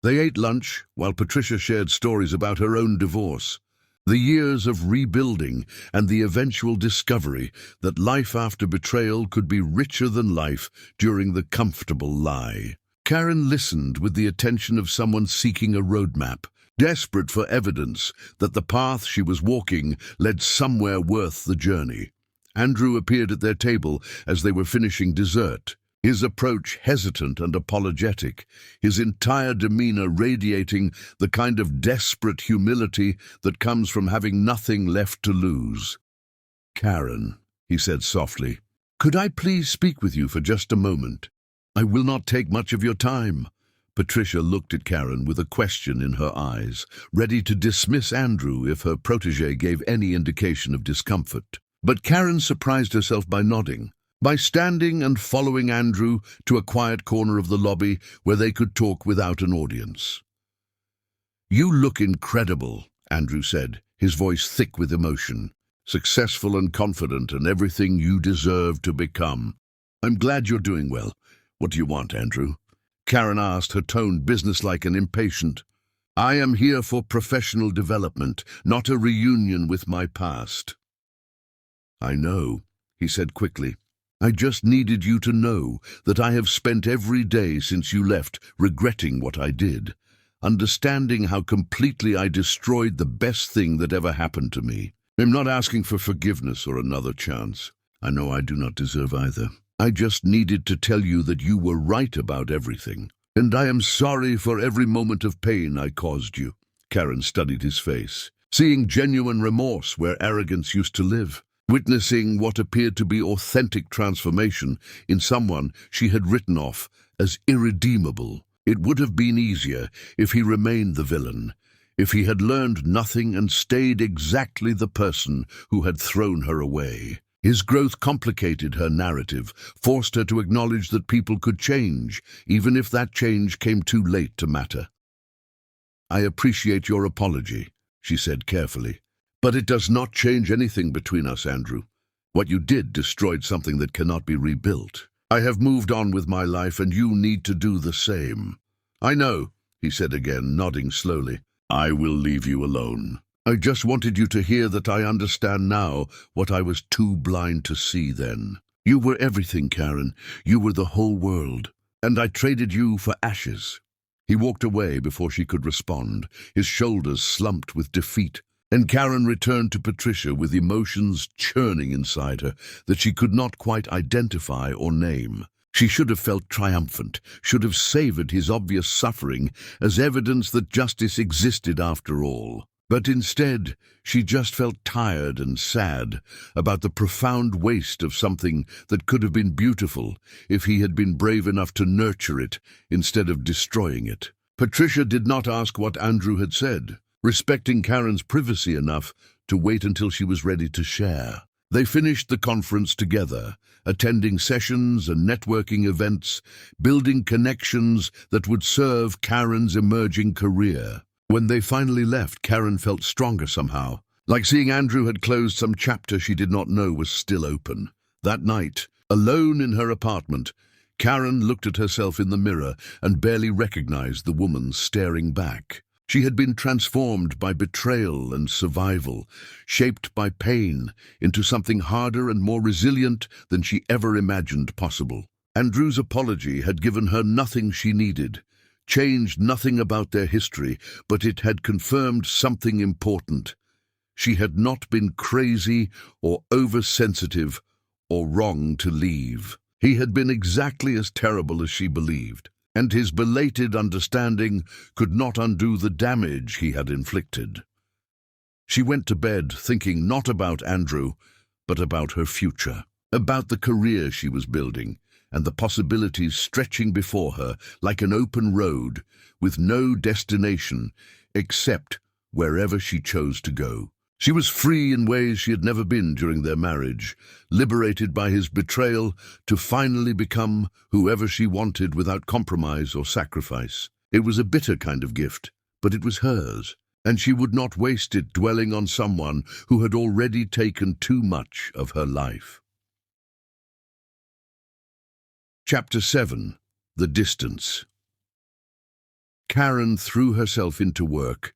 They ate lunch, while Patricia shared stories about her own divorce, the years of rebuilding, and the eventual discovery that life after betrayal could be richer than life during the comfortable lie. Karen listened with the attention of someone seeking a roadmap, desperate for evidence that the path she was walking led somewhere worth the journey. Andrew appeared at their table as they were finishing dessert, his approach hesitant and apologetic, his entire demeanor radiating the kind of desperate humility that comes from having nothing left to lose. "Karen," he said softly, "could I please speak with you for just a moment? I will not take much of your time." Patricia looked at Karen with a question in her eyes, ready to dismiss Andrew if her protégé gave any indication of discomfort. But Karen surprised herself by nodding, by standing and following Andrew to a quiet corner of the lobby where they could talk without an audience. "You look incredible," Andrew said, his voice thick with emotion. "Successful and confident and everything you deserve to become. I'm glad you're doing well. What do you want, Andrew?" Karen asked, her tone businesslike and impatient. "I am here for professional development, not a reunion with my past." "I know," he said quickly. "I just needed you to know that I have spent every day since you left regretting what I did, understanding how completely I destroyed the best thing that ever happened to me. I'm not asking for forgiveness or another chance. I know I do not deserve either. I just needed to tell you that you were right about everything, and I am sorry for every moment of pain I caused you." Karen studied his face, seeing genuine remorse where arrogance used to live, witnessing what appeared to be authentic transformation in someone she had written off as irredeemable. It would have been easier if he remained the villain, if he had learned nothing and stayed exactly the person who had thrown her away. His growth complicated her narrative, forced her to acknowledge that people could change, even if that change came too late to matter. "I appreciate your apology," she said carefully, "but it does not change anything between us, Andrew. What you did destroyed something that cannot be rebuilt. I have moved on with my life, and you need to do the same." "I know," he said again, nodding slowly. "I will leave you alone. I just wanted you to hear that I understand now what I was too blind to see then. You were everything, Karen. You were the whole world. And I traded you for ashes." He walked away before she could respond, his shoulders slumped with defeat. And Karen returned to Patricia with emotions churning inside her that she could not quite identify or name. She should have felt triumphant, should have savored his obvious suffering as evidence that justice existed after all. But instead, she just felt tired and sad about the profound waste of something that could have been beautiful if he had been brave enough to nurture it instead of destroying it. Patricia did not ask what Andrew had said, respecting Karen's privacy enough to wait until she was ready to share. They finished the conference together, attending sessions and networking events, building connections that would serve Karen's emerging career. When they finally left, Karen felt stronger somehow, like seeing Andrew had closed some chapter she did not know was still open. That night, alone in her apartment, Karen looked at herself in the mirror and barely recognized the woman staring back. She had been transformed by betrayal and survival, shaped by pain into something harder and more resilient than she ever imagined possible. Andrew's apology had given her nothing she needed, changed nothing about their history, but it had confirmed something important. She had not been crazy or oversensitive or wrong to leave. He had been exactly as terrible as she believed, and his belated understanding could not undo the damage he had inflicted. She went to bed thinking not about Andrew, but about her future, about the career she was building, and the possibilities stretching before her like an open road with no destination except wherever she chose to go. She was free in ways she had never been during their marriage, liberated by his betrayal to finally become whoever she wanted without compromise or sacrifice. It was a bitter kind of gift, but it was hers, and she would not waste it dwelling on someone who had already taken too much of her life. Chapter 7. The Distance. Karen threw herself into work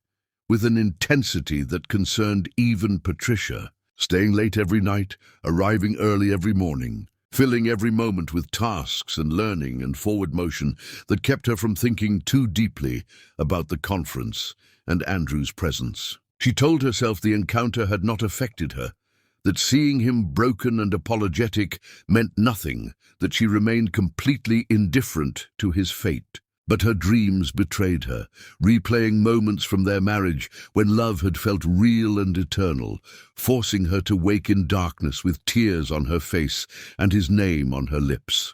with an intensity that concerned even Patricia, staying late every night, arriving early every morning, filling every moment with tasks and learning and forward motion that kept her from thinking too deeply about the conference and Andrew's presence. She told herself the encounter had not affected her, that seeing him broken and apologetic meant nothing, that she remained completely indifferent to his fate. But her dreams betrayed her, replaying moments from their marriage when love had felt real and eternal, forcing her to wake in darkness with tears on her face and his name on her lips.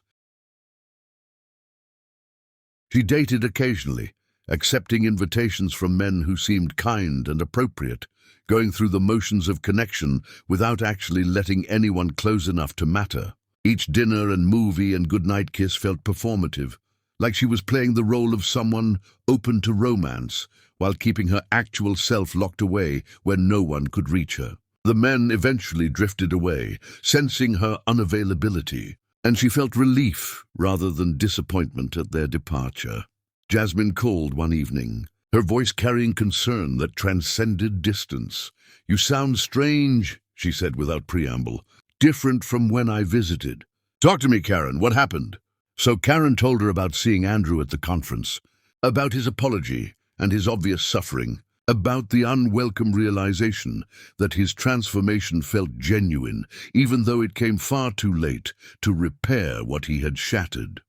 She dated occasionally, accepting invitations from men who seemed kind and appropriate, going through the motions of connection without actually letting anyone close enough to matter. Each dinner and movie and goodnight kiss felt performative, like she was playing the role of someone open to romance, while keeping her actual self locked away where no one could reach her. The men eventually drifted away, sensing her unavailability, and she felt relief rather than disappointment at their departure. Jasmine called one evening, her voice carrying concern that transcended distance. "You sound strange," she said without preamble, "different from when I visited." "Talk to me, Karen. What happened?" So Karen told her about seeing Andrew at the conference, about his apology and his obvious suffering, about the unwelcome realization that his transformation felt genuine, even though it came far too late to repair what he had shattered.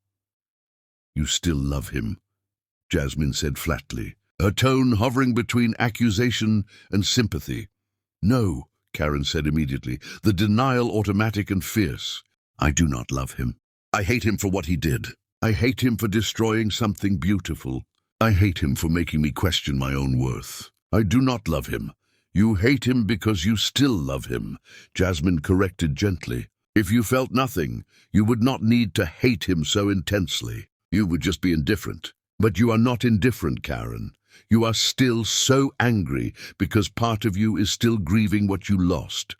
"You still love him," Jasmine said flatly, her tone hovering between accusation and sympathy. "No," Karen said immediately, the denial automatic and fierce. "I do not love him. I hate him for what he did. I hate him for destroying something beautiful. I hate him for making me question my own worth." I do not love him. You hate him because you still love him, Jasmine corrected gently. If you felt nothing, you would not need to hate him so intensely. You would just be indifferent. But you are not indifferent, Karen. You are still so angry because part of you is still grieving what you lost.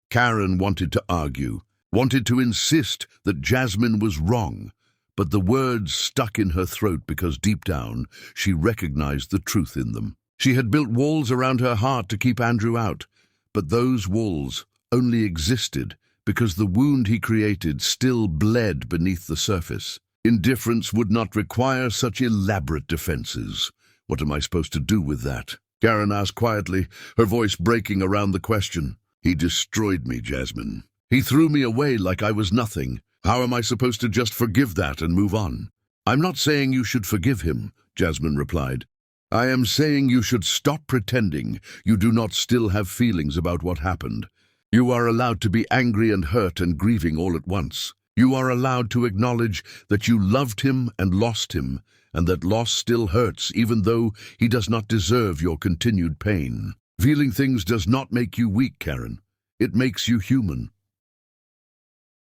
Karen wanted to argue, wanted to insist that Jasmine was wrong, but the words stuck in her throat because deep down she recognized the truth in them. She had built walls around her heart to keep Andrew out, but those walls only existed because the wound he created still bled beneath the surface. Indifference would not require such elaborate defenses. What am I supposed to do with that? Karen asked quietly, her voice breaking around the question. He destroyed me, Jasmine. He threw me away like I was nothing. How am I supposed to just forgive that and move on? I'm not saying you should forgive him, Jasmine replied. I am saying you should stop pretending you do not still have feelings about what happened. You are allowed to be angry and hurt and grieving all at once. You are allowed to acknowledge that you loved him and lost him, and that loss still hurts even though he does not deserve your continued pain. Feeling things does not make you weak, Karen. It makes you human.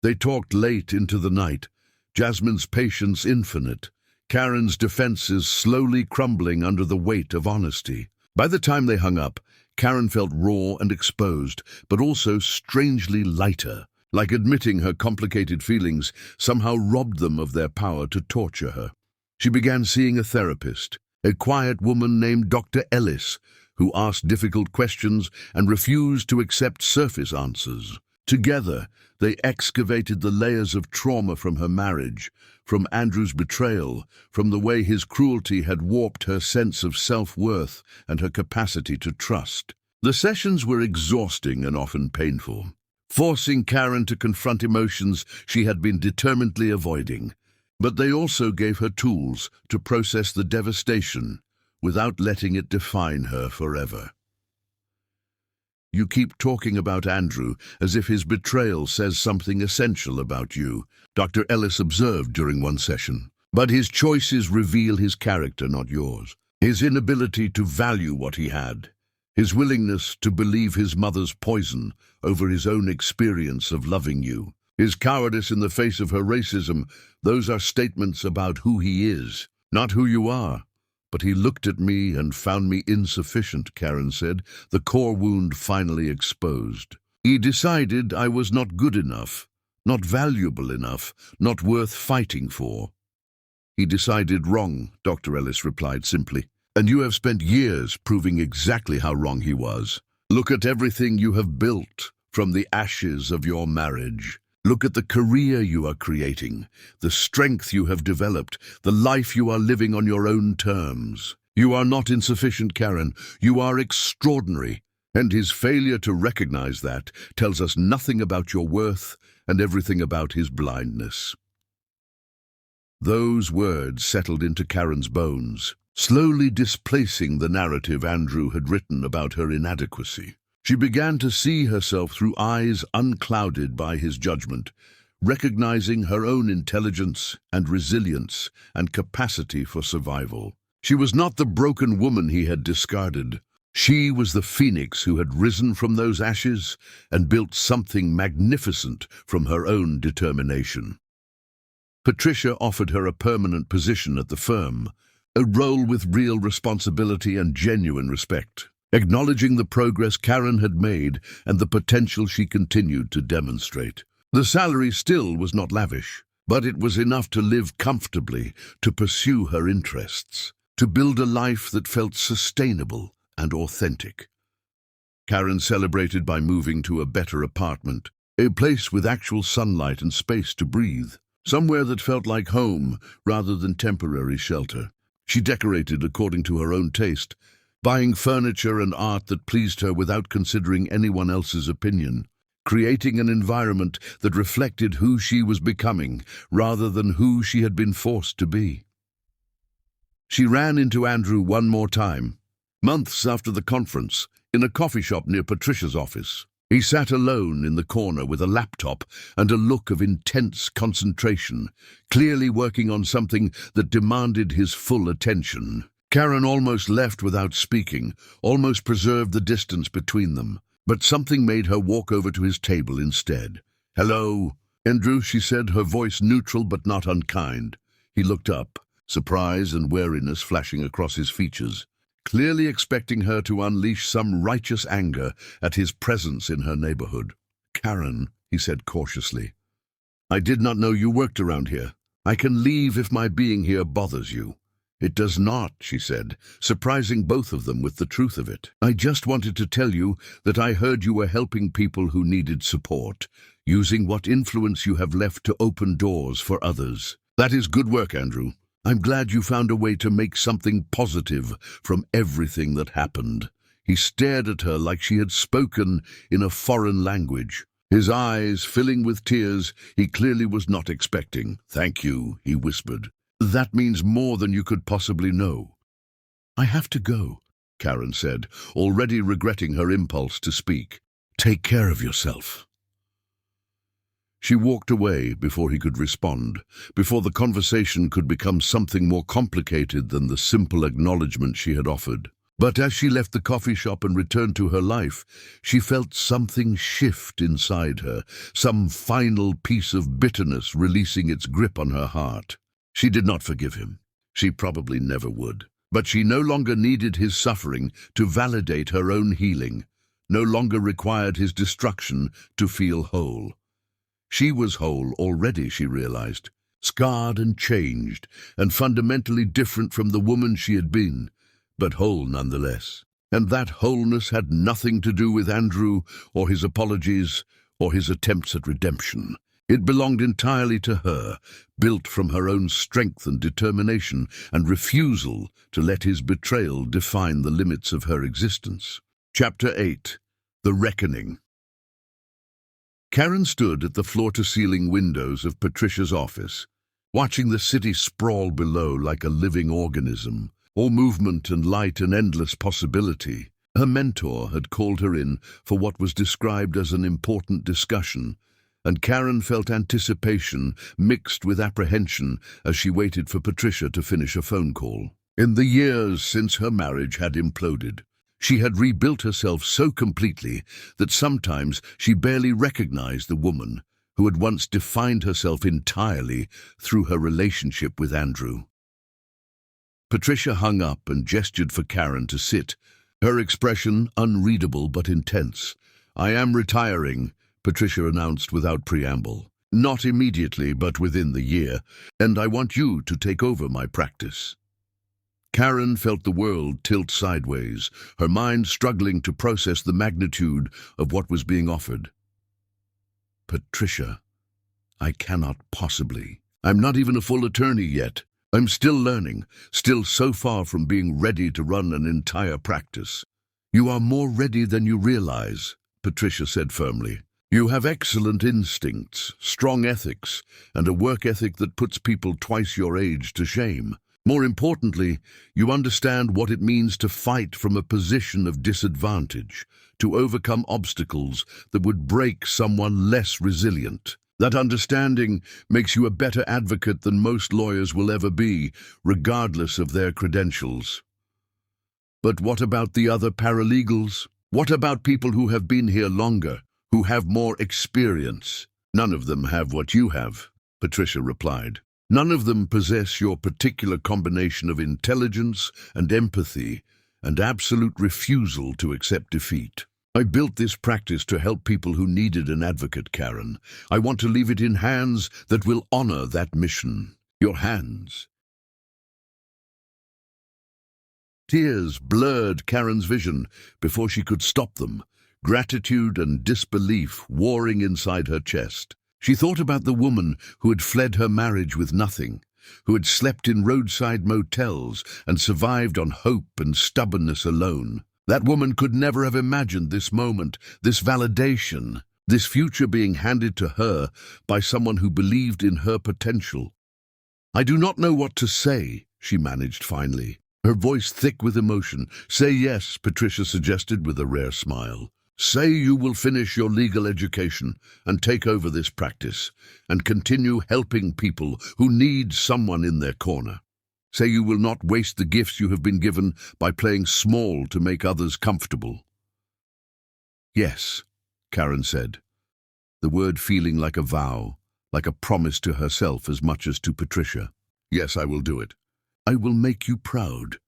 They talked late into the night, Jasmine's patience infinite, Karen's defenses slowly crumbling under the weight of honesty. By the time they hung up, Karen felt raw and exposed, but also strangely lighter, like admitting her complicated feelings somehow robbed them of their power to torture her. She began seeing a therapist, a quiet woman named Dr. Ellis, who asked difficult questions and refused to accept surface answers. Together, they excavated the layers of trauma from her marriage, from Andrew's betrayal, from the way his cruelty had warped her sense of self-worth and her capacity to trust. The sessions were exhausting and often painful, forcing Karen to confront emotions she had been determinedly avoiding. But they also gave her tools to process the devastation without letting it define her forever. You keep talking about Andrew as if his betrayal says something essential about you, Dr. Ellis observed during one session. But his choices reveal his character, not yours. His inability to value what he had. His willingness to believe his mother's poison over his own experience of loving you. His cowardice in the face of her racism, those are statements about who he is, not who you are. But he looked at me and found me insufficient, Karen said, the core wound finally exposed. He decided I was not good enough, not valuable enough, not worth fighting for. He decided wrong, Dr. Ellis replied simply. And you have spent years proving exactly how wrong he was. Look at everything you have built from the ashes of your marriage. Look at the career you are creating, the strength you have developed, the life you are living on your own terms. You are not insufficient, Karen. You are extraordinary. And his failure to recognize that tells us nothing about your worth and everything about his blindness. Those words settled into Karen's bones, slowly displacing the narrative Andrew had written about her inadequacy. She began to see herself through eyes unclouded by his judgment, recognizing her own intelligence and resilience and capacity for survival. She was not the broken woman he had discarded. She was the phoenix who had risen from those ashes and built something magnificent from her own determination. Patricia offered her a permanent position at the firm, a role with real responsibility and genuine respect. Acknowledging the progress Karen had made and the potential she continued to demonstrate. The salary still was not lavish, but it was enough to live comfortably, to pursue her interests, to build a life that felt sustainable and authentic. Karen celebrated by moving to a better apartment, a place with actual sunlight and space to breathe, somewhere that felt like home rather than temporary shelter. She decorated according to her own taste, buying furniture and art that pleased her without considering anyone else's opinion, creating an environment that reflected who she was becoming rather than who she had been forced to be. She ran into Andrew one more time, months after the conference, in a coffee shop near Patricia's office. He sat alone in the corner with a laptop and a look of intense concentration, clearly working on something that demanded his full attention. Karen almost left without speaking, almost preserved the distance between them. But something made her walk over to his table instead. "Hello, Andrew," she said, her voice neutral but not unkind. He looked up, surprise and wariness flashing across his features, clearly expecting her to unleash some righteous anger at his presence in her neighborhood. "Karen," he said cautiously, "I did not know you worked around here. I can leave if my being here bothers you." "It does not," she said, surprising both of them with the truth of it. "I just wanted to tell you that I heard you were helping people who needed support, using what influence you have left to open doors for others. That is good work, Andrew. I'm glad you found a way to make something positive from everything that happened." He stared at her like she had spoken in a foreign language, his eyes filling with tears he clearly was not expecting. "Thank you," he whispered. "That means more than you could possibly know." "I have to go," Karen said, already regretting her impulse to speak. "Take care of yourself." She walked away before he could respond, before the conversation could become something more complicated than the simple acknowledgement she had offered. But as she left the coffee shop and returned to her life, she felt something shift inside her, some final piece of bitterness releasing its grip on her heart. She did not forgive him. She probably never would. But she no longer needed his suffering to validate her own healing, no longer required his destruction to feel whole. She was whole already, she realized, scarred and changed, and fundamentally different from the woman she had been, but whole nonetheless. And that wholeness had nothing to do with Andrew or his apologies or his attempts at redemption. It belonged entirely to her, built from her own strength and determination and refusal to let his betrayal define the limits of her existence. Chapter 8. The Reckoning. Karen stood at the floor-to-ceiling windows of Patricia's office, watching the city sprawl below like a living organism, all movement and light and endless possibility. Her mentor had called her in for what was described as an important discussion, and Karen felt anticipation mixed with apprehension as she waited for Patricia to finish a phone call. In the years since her marriage had imploded, she had rebuilt herself so completely that sometimes she barely recognized the woman who had once defined herself entirely through her relationship with Andrew. Patricia hung up and gestured for Karen to sit, her expression unreadable but intense. "I am retiring," Patricia announced without preamble. "Not immediately, but within the year, and I want you to take over my practice." Karen felt the world tilt sideways, her mind struggling to process the magnitude of what was being offered. "Patricia, I cannot possibly. I'm not even a full attorney yet. I'm still learning, still so far from being ready to run an entire practice." "You are more ready than you realize," Patricia said firmly. "You have excellent instincts, strong ethics, and a work ethic that puts people twice your age to shame. More importantly, you understand what it means to fight from a position of disadvantage, to overcome obstacles that would break someone less resilient. That understanding makes you a better advocate than most lawyers will ever be, regardless of their credentials." "But what about the other paralegals? What about people who have been here longer, who have more experience?" "None of them have what you have," Patricia replied. "None of them possess your particular combination of intelligence and empathy and absolute refusal to accept defeat. I built this practice to help people who needed an advocate, Karen. I want to leave it in hands that will honor that mission. Your hands." Tears blurred Karen's vision before she could stop them, gratitude and disbelief warring inside her chest. She thought about the woman who had fled her marriage with nothing, who had slept in roadside motels and survived on hope and stubbornness alone. That woman could never have imagined this moment, this validation, this future being handed to her by someone who believed in her potential. "I do not know what to say," she managed finally, her voice thick with emotion. "Say yes," Patricia suggested with a rare smile. "Say you will finish your legal education and take over this practice and continue helping people who need someone in their corner. Say you will not waste the gifts you have been given by playing small to make others comfortable. Yes, Karen said, the word feeling like a vow, like a promise to herself as much as to Patricia. Yes, I will do it. I will make you proud.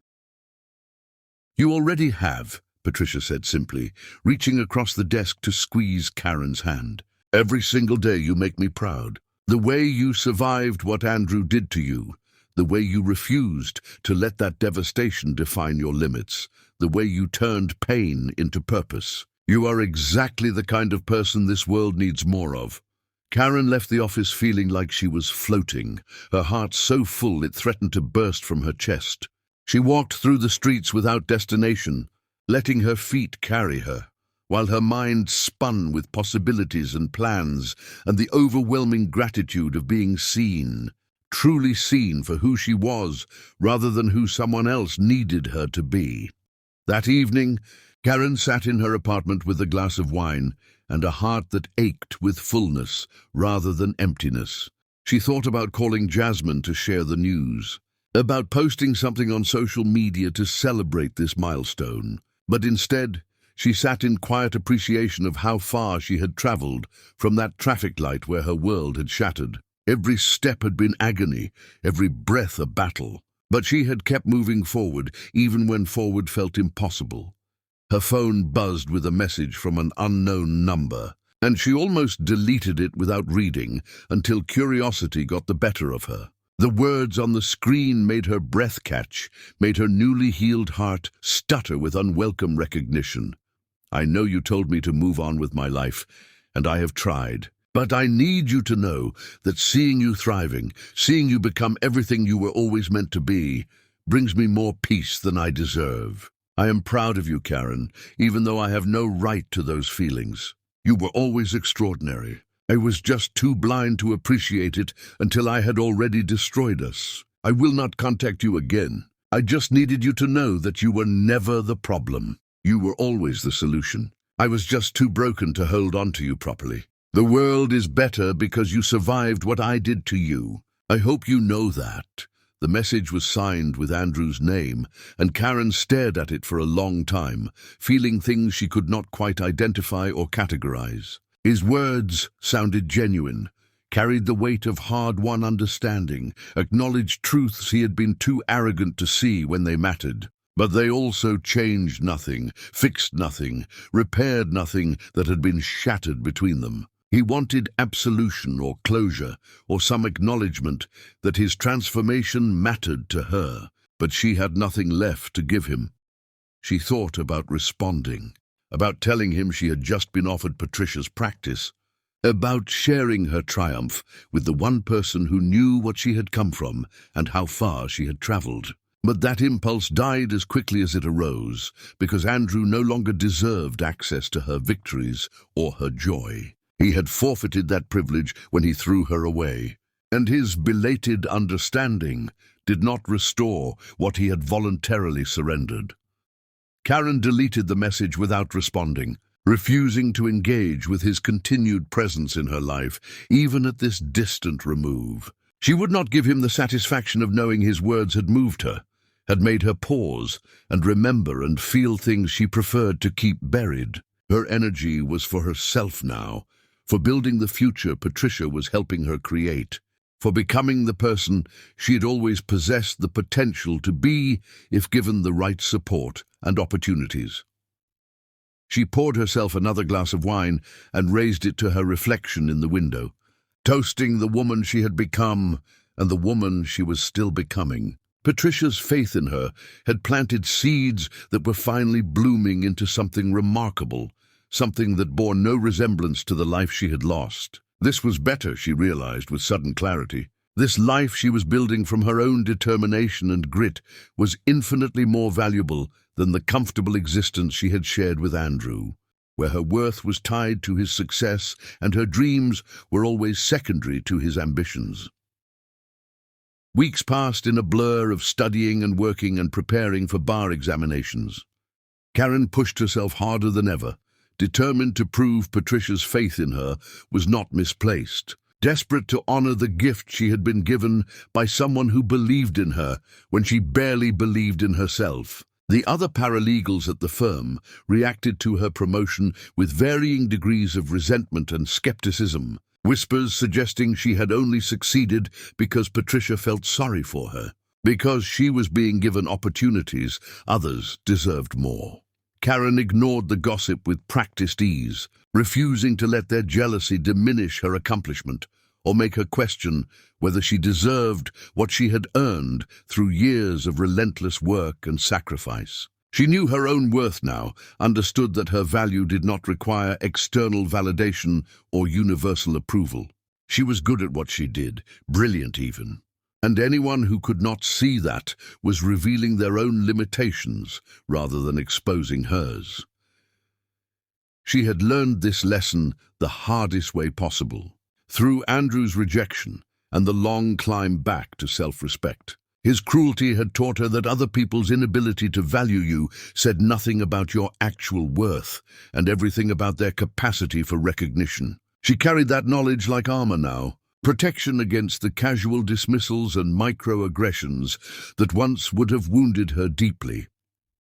You already have, Patricia said simply, reaching across the desk to squeeze Karen's hand. Every single day you make me proud. The way you survived what Andrew did to you, the way you refused to let that devastation define your limits, the way you turned pain into purpose. You are exactly the kind of person this world needs more of. Karen left the office feeling like she was floating, her heart so full it threatened to burst from her chest. She walked through the streets without destination, letting her feet carry her, while her mind spun with possibilities and plans and the overwhelming gratitude of being seen, truly seen for who she was rather than who someone else needed her to be. That evening, Karen sat in her apartment with a glass of wine and a heart that ached with fullness rather than emptiness. She thought about calling Jasmine to share the news, about posting something on social media to celebrate this milestone. But instead, she sat in quiet appreciation of how far she had traveled from that traffic light where her world had shattered. Every step had been agony, every breath a battle. But she had kept moving forward, even when forward felt impossible. Her phone buzzed with a message from an unknown number, and she almost deleted it without reading until curiosity got the better of her. The words on the screen made her breath catch, made her newly healed heart stutter with unwelcome recognition. I know you told me to move on with my life, and I have tried. But I need you to know that seeing you thriving, seeing you become everything you were always meant to be, brings me more peace than I deserve. I am proud of you, Karen, even though I have no right to those feelings. You were always extraordinary. I was just too blind to appreciate it until I had already destroyed us. I will not contact you again. I just needed you to know that you were never the problem. You were always the solution. I was just too broken to hold on to you properly. The world is better because you survived what I did to you. I hope you know that. The message was signed with Andrew's name, and Karen stared at it for a long time, feeling things she could not quite identify or categorize. His words sounded genuine, carried the weight of hard-won understanding, acknowledged truths he had been too arrogant to see when they mattered. But they also changed nothing, fixed nothing, repaired nothing that had been shattered between them. He wanted absolution or closure or some acknowledgement that his transformation mattered to her, but she had nothing left to give him. She thought about responding, about telling him she had just been offered Patricia's practice, about sharing her triumph with the one person who knew what she had come from and how far she had traveled. But that impulse died as quickly as it arose, because Andrew no longer deserved access to her victories or her joy. He had forfeited that privilege when he threw her away, and his belated understanding did not restore what he had voluntarily surrendered. Karen deleted the message without responding, refusing to engage with his continued presence in her life, even at this distant remove. She would not give him the satisfaction of knowing his words had moved her, had made her pause and remember and feel things she preferred to keep buried. Her energy was for herself now, for building the future Patricia was helping her create, for becoming the person she had always possessed the potential to be if given the right support and opportunities. She poured herself another glass of wine and raised it to her reflection in the window, toasting the woman she had become and the woman she was still becoming. Patricia's faith in her had planted seeds that were finally blooming into something remarkable, something that bore no resemblance to the life she had lost. This was better, she realized with sudden clarity. This life she was building from her own determination and grit was infinitely more valuable than the comfortable existence she had shared with Andrew, where her worth was tied to his success and her dreams were always secondary to his ambitions. Weeks passed in a blur of studying and working and preparing for bar examinations. Karen pushed herself harder than ever, determined to prove Patricia's faith in her was not misplaced, desperate to honor the gift she had been given by someone who believed in her when she barely believed in herself. The other paralegals at the firm reacted to her promotion with varying degrees of resentment and skepticism, whispers suggesting she had only succeeded because Patricia felt sorry for her. Because she was being given opportunities, others deserved more. Karen ignored the gossip with practiced ease, refusing to let their jealousy diminish her accomplishment or make her question whether she deserved what she had earned through years of relentless work and sacrifice. She knew her own worth now, understood that her value did not require external validation or universal approval. She was good at what she did, brilliant even. And anyone who could not see that was revealing their own limitations rather than exposing hers. She had learned this lesson the hardest way possible, through Andrew's rejection and the long climb back to self-respect. His cruelty had taught her that other people's inability to value you said nothing about your actual worth and everything about their capacity for recognition. She carried that knowledge like armor now, protection against the casual dismissals and microaggressions that once would have wounded her deeply.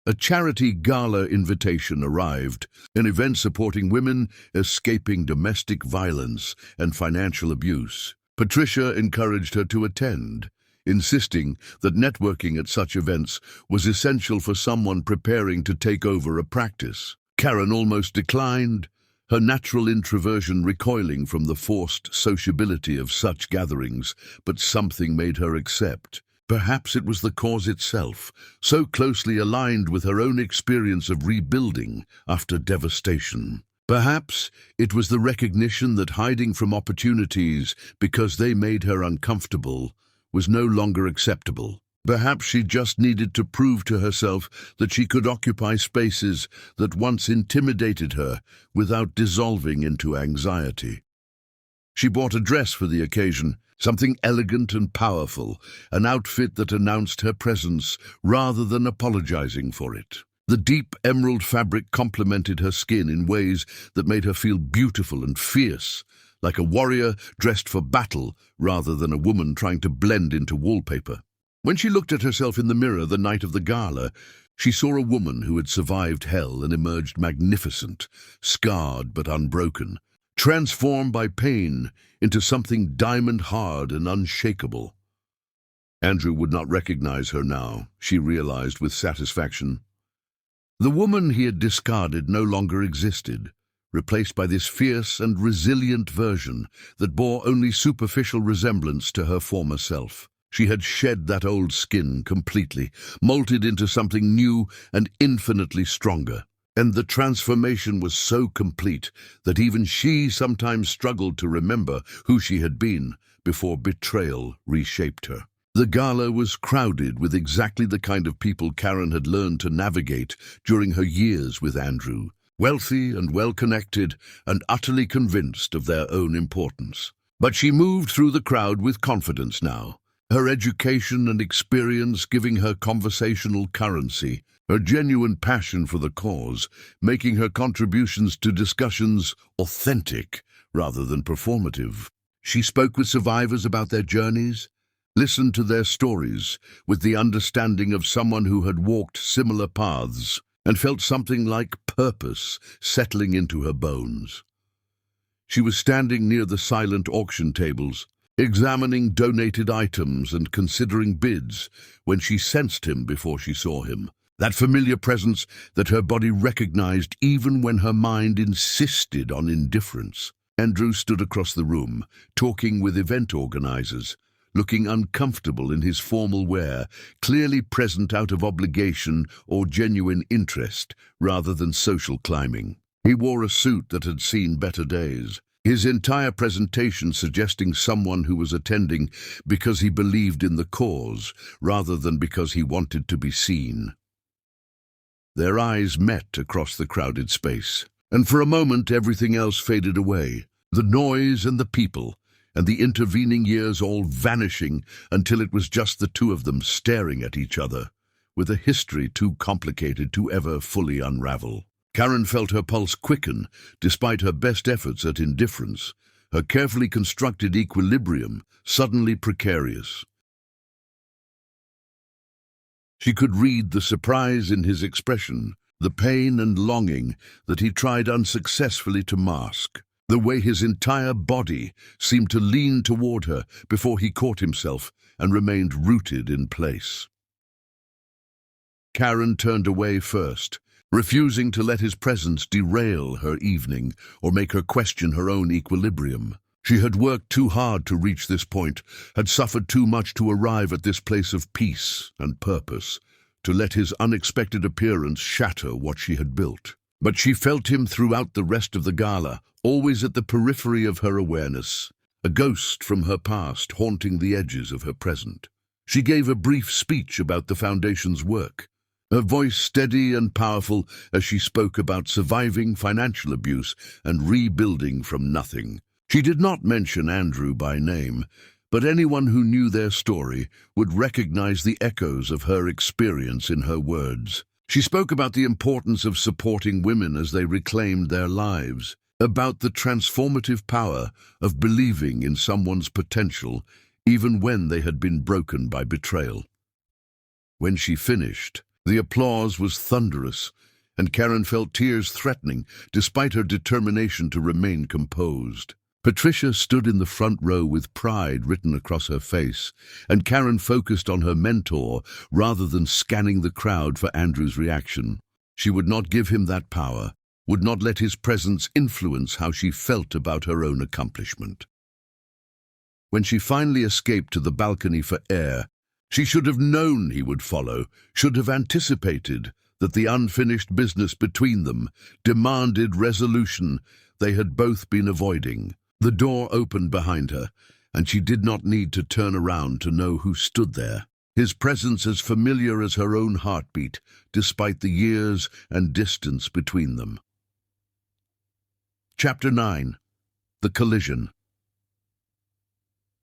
A charity gala invitation arrived, an event supporting women escaping domestic violence and financial abuse. Patricia encouraged her to attend, insisting that networking at such events was essential for someone preparing to take over a practice. Karen almost declined, her natural introversion recoiling from the forced sociability of such gatherings, but something made her accept. Perhaps it was the cause itself, so closely aligned with her own experience of rebuilding after devastation. Perhaps it was the recognition that hiding from opportunities because they made her uncomfortable was no longer acceptable. Perhaps she just needed to prove to herself that she could occupy spaces that once intimidated her without dissolving into anxiety. She bought a dress for the occasion, something elegant and powerful, an outfit that announced her presence rather than apologizing for it. The deep emerald fabric complemented her skin in ways that made her feel beautiful and fierce, like a warrior dressed for battle rather than a woman trying to blend into wallpaper. When she looked at herself in the mirror the night of the gala, she saw a woman who had survived hell and emerged magnificent, scarred but unbroken, transformed by pain into something diamond-hard and unshakable. Andrew would not recognize her now, she realized with satisfaction. The woman he had discarded no longer existed, replaced by this fierce and resilient version that bore only superficial resemblance to her former self. She had shed that old skin completely, molted into something new and infinitely stronger. And the transformation was so complete that even she sometimes struggled to remember who she had been before betrayal reshaped her. The gala was crowded with exactly the kind of people Karen had learned to navigate during her years with Andrew, wealthy and well-connected and utterly convinced of their own importance. But she moved through the crowd with confidence now, her education and experience giving her conversational currency, her genuine passion for the cause, making her contributions to discussions authentic rather than performative. She spoke with survivors about their journeys, listened to their stories with the understanding of someone who had walked similar paths and felt something like purpose settling into her bones. She was standing near the silent auction tables, examining donated items and considering bids when she sensed him before she saw him. That familiar presence that her body recognized even when her mind insisted on indifference. Andrew stood across the room, talking with event organizers, looking uncomfortable in his formal wear, clearly present out of obligation or genuine interest rather than social climbing. He wore a suit that had seen better days, his entire presentation suggesting someone who was attending because he believed in the cause rather than because he wanted to be seen. Their eyes met across the crowded space, and for a moment everything else faded away, the noise and the people, and the intervening years all vanishing until it was just the two of them staring at each other, with a history too complicated to ever fully unravel. Karen felt her pulse quicken, despite her best efforts at indifference, her carefully constructed equilibrium suddenly precarious. She could read the surprise in his expression, the pain and longing that he tried unsuccessfully to mask, the way his entire body seemed to lean toward her before he caught himself and remained rooted in place. Karen turned away first, refusing to let his presence derail her evening or make her question her own equilibrium. She had worked too hard to reach this point, had suffered too much to arrive at this place of peace and purpose, to let his unexpected appearance shatter what she had built. But she felt him throughout the rest of the gala, always at the periphery of her awareness, a ghost from her past haunting the edges of her present. She gave a brief speech about the Foundation's work, her voice steady and powerful as she spoke about surviving financial abuse and rebuilding from nothing. She did not mention Andrew by name, but anyone who knew their story would recognize the echoes of her experience in her words. She spoke about the importance of supporting women as they reclaimed their lives, about the transformative power of believing in someone's potential even when they had been broken by betrayal. When she finished, the applause was thunderous, and Karen felt tears threatening despite her determination to remain composed. Patricia stood in the front row with pride written across her face, and Karen focused on her mentor rather than scanning the crowd for Andrew's reaction. She would not give him that power, would not let his presence influence how she felt about her own accomplishment. When she finally escaped to the balcony for air, she should have known he would follow, should have anticipated that the unfinished business between them demanded resolution they had both been avoiding. The door opened behind her, and she did not need to turn around to know who stood there. His presence as familiar as her own heartbeat, despite the years and distance between them. Chapter 9. The Collision.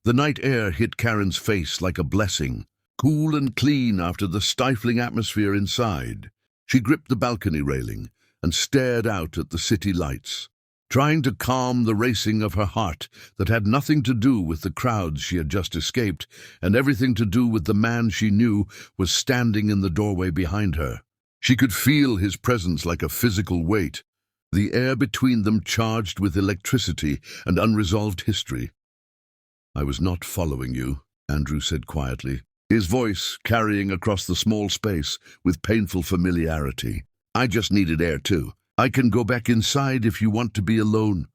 The night air hit Karen's face like a blessing, cool and clean after the stifling atmosphere inside. She gripped the balcony railing and stared out at the city lights, trying to calm the racing of her heart that had nothing to do with the crowds she had just escaped and everything to do with the man she knew was standing in the doorway behind her. She could feel his presence like a physical weight, the air between them charged with electricity and unresolved history. "I was not following you," Andrew said quietly, his voice carrying across the small space with painful familiarity. "I just needed air too. I can go back inside if you want to be alone."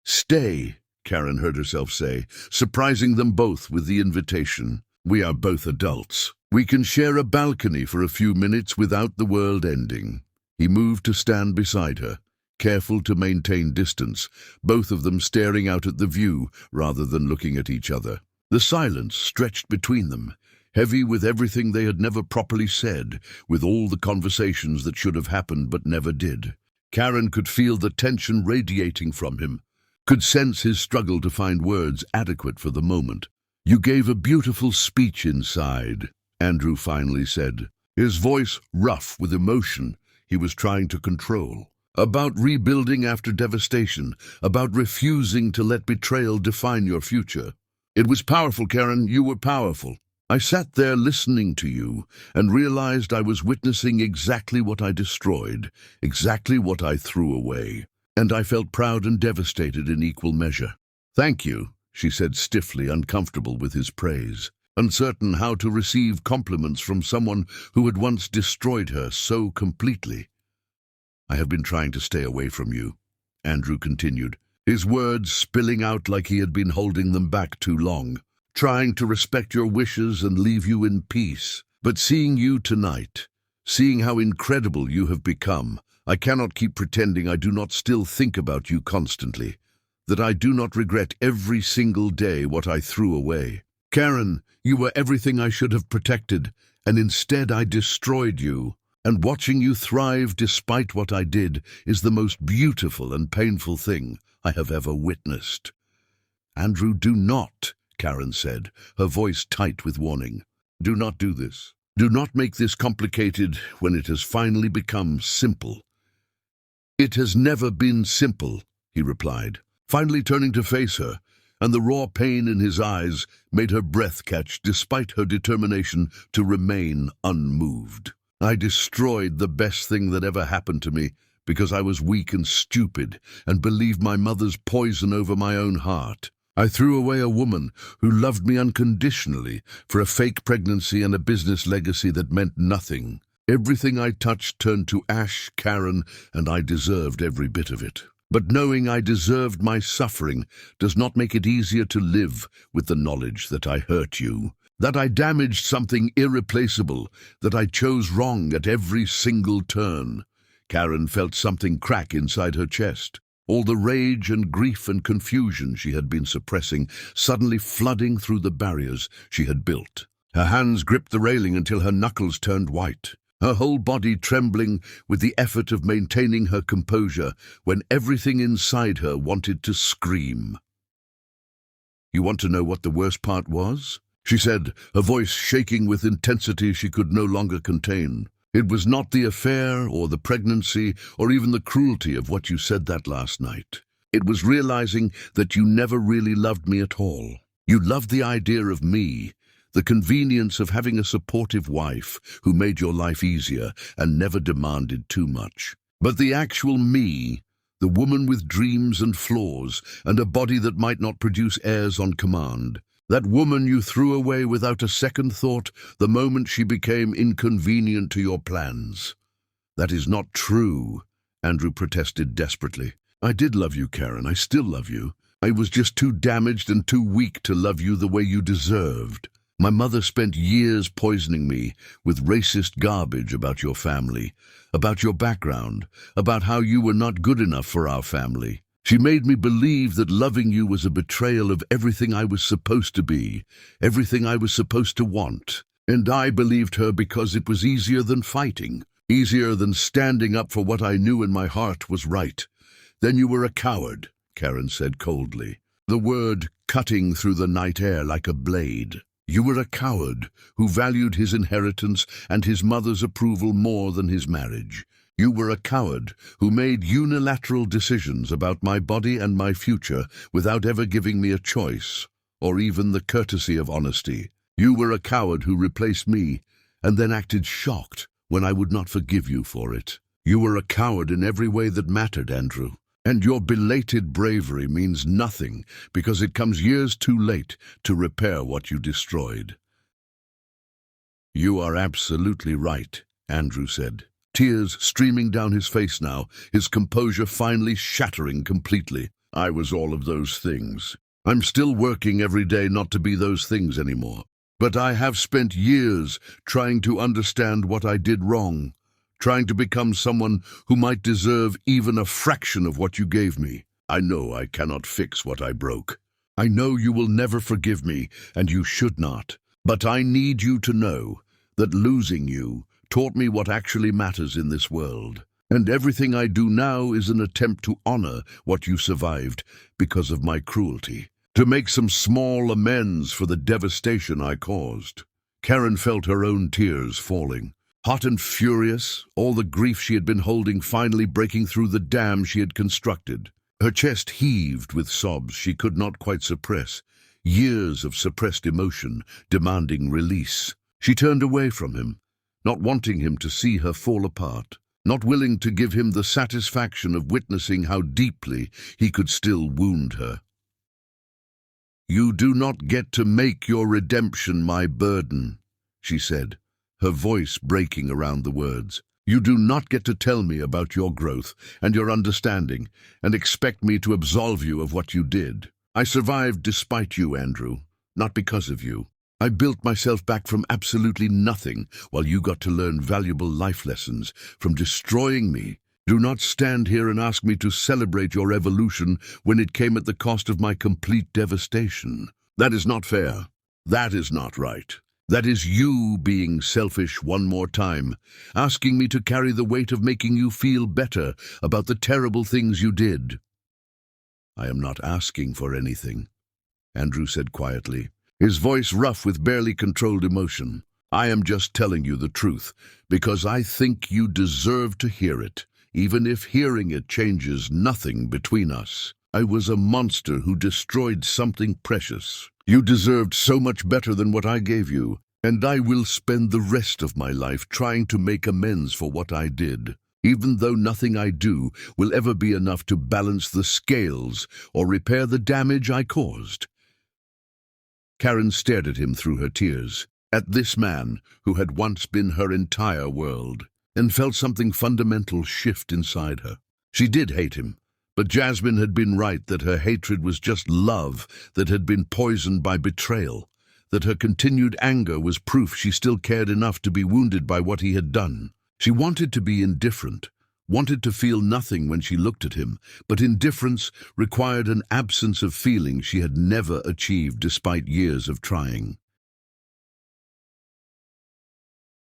"Stay," Karen heard herself say, surprising them both with the invitation. "We are both adults. We can share a balcony for a few minutes without the world ending." He moved to stand beside her, careful to maintain distance, both of them staring out at the view rather than looking at each other. The silence stretched between them, heavy with everything they had never properly said, with all the conversations that should have happened but never did. Karen could feel the tension radiating from him, could sense his struggle to find words adequate for the moment. "You gave a beautiful speech inside," Andrew finally said, his voice rough with emotion he was trying to control. "About rebuilding after devastation, about refusing to let betrayal define your future. It was powerful, Karen, you were powerful. I sat there listening to you and realized I was witnessing exactly what I destroyed, exactly what I threw away, and I felt proud and devastated in equal measure." "Thank you," she said stiffly, uncomfortable with his praise, uncertain how to receive compliments from someone who had once destroyed her so completely. "I have been trying to stay away from you," Andrew continued, his words spilling out like he had been holding them back too long. "Trying to respect your wishes and leave you in peace. But seeing you tonight, seeing how incredible you have become, I cannot keep pretending I do not still think about you constantly, that I do not regret every single day what I threw away. Karen, you were everything I should have protected, and instead I destroyed you. And watching you thrive despite what I did is the most beautiful and painful thing I have ever witnessed." "Andrew, do not," Karen said, her voice tight with warning. "Do not do this. Do not make this complicated when it has finally become simple." "It has never been simple," he replied, finally turning to face her, and the raw pain in his eyes made her breath catch despite her determination to remain unmoved. I destroyed the best thing that ever happened to me because I was weak and stupid and believed my mother's poison over my own heart. I threw away a woman who loved me unconditionally for a fake pregnancy and a business legacy that meant nothing. Everything I touched turned to ash, Karen, and I deserved every bit of it. But knowing I deserved my suffering does not make it easier to live with the knowledge that I hurt you, that I damaged something irreplaceable, that I chose wrong at every single turn. Karen felt something crack inside her chest. All the rage and grief and confusion she had been suppressing suddenly flooding through the barriers she had built. Her hands gripped the railing until her knuckles turned white, her whole body trembling with the effort of maintaining her composure when everything inside her wanted to scream. "You want to know what the worst part was?" she said, her voice shaking with intensity she could no longer contain. "It was not the affair or the pregnancy or even the cruelty of what you said that last night. It was realizing that you never really loved me at all. You loved the idea of me, the convenience of having a supportive wife who made your life easier and never demanded too much. But the actual me, the woman with dreams and flaws and a body that might not produce heirs on command, that woman you threw away without a second thought the moment she became inconvenient to your plans." "That is not true," Andrew protested desperately. "I did love you, Karen. I still love you. I was just too damaged and too weak to love you the way you deserved. My mother spent years poisoning me with racist garbage about your family, about your background, about how you were not good enough for our family. She made me believe that loving you was a betrayal of everything I was supposed to be, everything I was supposed to want. And I believed her because it was easier than fighting, easier than standing up for what I knew in my heart was right. Then you were a coward," Karen said coldly, the word cutting through the night air like a blade. "You were a coward who valued his inheritance and his mother's approval more than his marriage. You were a coward who made unilateral decisions about my body and my future without ever giving me a choice, or even the courtesy of honesty. You were a coward who replaced me and then acted shocked when I would not forgive you for it. You were a coward in every way that mattered, Andrew. And your belated bravery means nothing because it comes years too late to repair what you destroyed." "You are absolutely right," Andrew said, tears streaming down his face now, his composure finally shattering completely. "I was all of those things. I'm still working every day not to be those things anymore. But I have spent years trying to understand what I did wrong, trying to become someone who might deserve even a fraction of what you gave me. I know I cannot fix what I broke. I know you will never forgive me, and you should not. But I need you to know that losing you taught me what actually matters in this world. And everything I do now is an attempt to honor what you survived because of my cruelty, to make some small amends for the devastation I caused." Karen felt her own tears falling. Hot and furious, all the grief she had been holding finally breaking through the dam she had constructed. Her chest heaved with sobs she could not quite suppress, years of suppressed emotion demanding release. She turned away from him, not wanting him to see her fall apart, not willing to give him the satisfaction of witnessing how deeply he could still wound her. "You do not get to make your redemption my burden," she said, her voice breaking around the words. "You do not get to tell me about your growth and your understanding and expect me to absolve you of what you did. I survived despite you, Andrew, not because of you. I built myself back from absolutely nothing while you got to learn valuable life lessons from destroying me. Do not stand here and ask me to celebrate your evolution when it came at the cost of my complete devastation. That is not fair. That is not right. That is you being selfish one more time, asking me to carry the weight of making you feel better about the terrible things you did." "I am not asking for anything," Andrew said quietly, his voice rough with barely controlled emotion. "I am just telling you the truth, because I think you deserve to hear it, even if hearing it changes nothing between us." I was a monster who destroyed something precious. You deserved so much better than what I gave you, and I will spend the rest of my life trying to make amends for what I did, even though nothing I do will ever be enough to balance the scales or repair the damage I caused." Karen stared at him through her tears, at this man who had once been her entire world, and felt something fundamental shift inside her. She did hate him, but Jasmine had been right that her hatred was just love that had been poisoned by betrayal, that her continued anger was proof she still cared enough to be wounded by what he had done. She wanted to be indifferent, wanted to feel nothing when she looked at him, but indifference required an absence of feeling she had never achieved despite years of trying.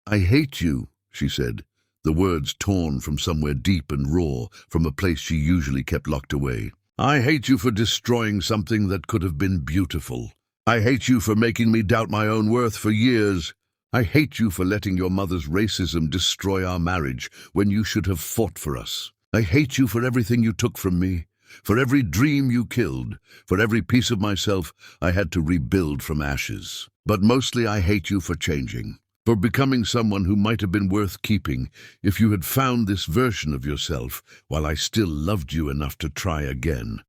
"I hate you," she said, the words torn from somewhere deep and raw, from a place she usually kept locked away. "I hate you for destroying something that could have been beautiful. I hate you for making me doubt my own worth for years. I hate you for letting your mother's racism destroy our marriage when you should have fought for us. I hate you for everything you took from me, for every dream you killed, for every piece of myself I had to rebuild from ashes. But mostly I hate you for changing, for becoming someone who might have been worth keeping if you had found this version of yourself while I still loved you enough to try again."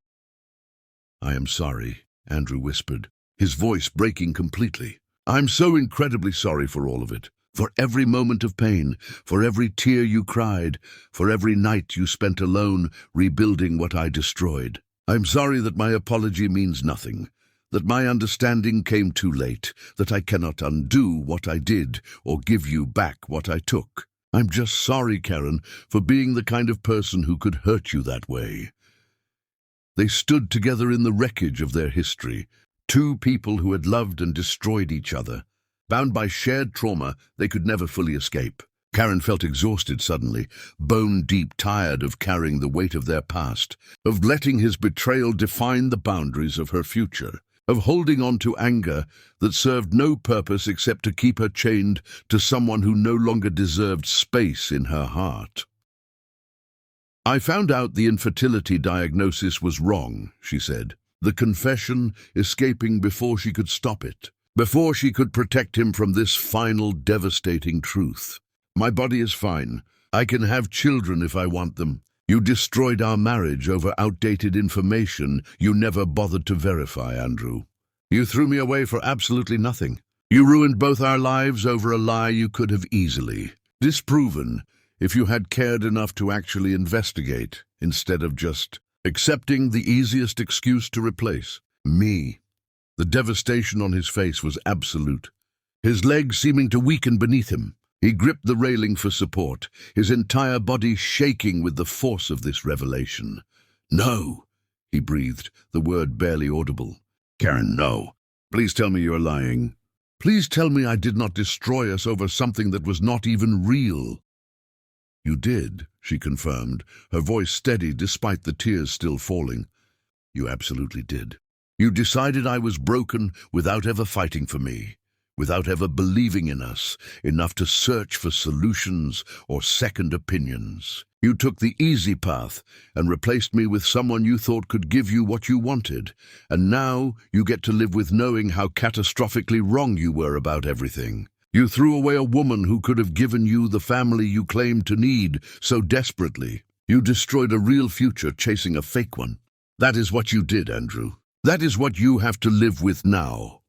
"I am sorry," Andrew whispered, his voice breaking completely. "I'm so incredibly sorry for all of it, for every moment of pain, for every tear you cried, for every night you spent alone rebuilding what I destroyed. I'm sorry that my apology means nothing, that my understanding came too late, that I cannot undo what I did or give you back what I took. I'm just sorry, Karen, for being the kind of person who could hurt you that way." They stood together in the wreckage of their history, two people who had loved and destroyed each other. Bound by shared trauma they could never fully escape. Karen felt exhausted suddenly, bone-deep tired of carrying the weight of their past, of letting his betrayal define the boundaries of her future, of holding on to anger that served no purpose except to keep her chained to someone who no longer deserved space in her heart. "I found out the infertility diagnosis was wrong," she said, the confession escaping before she could stop it, before she could protect him from this final devastating truth. "My body is fine. I can have children if I want them. You destroyed our marriage over outdated information you never bothered to verify, Andrew. You threw me away for absolutely nothing. You ruined both our lives over a lie you could have easily disproven if you had cared enough to actually investigate, instead of just accepting the easiest excuse to replace me." The devastation on his face was absolute, his legs seeming to weaken beneath him. He gripped the railing for support, his entire body shaking with the force of this revelation. "No," he breathed, the word barely audible. "Karen, no. Please tell me you're lying. Please tell me I did not destroy us over something that was not even real." "You did," she confirmed, her voice steady despite the tears still falling. "You absolutely did. You decided I was broken without ever fighting for me, without ever believing in us enough to search for solutions or second opinions. You took the easy path and replaced me with someone you thought could give you what you wanted, and now you get to live with knowing how catastrophically wrong you were about everything. You threw away a woman who could have given you the family you claimed to need so desperately. You destroyed a real future chasing a fake one. That is what you did, Andrew. That is what you have to live with now."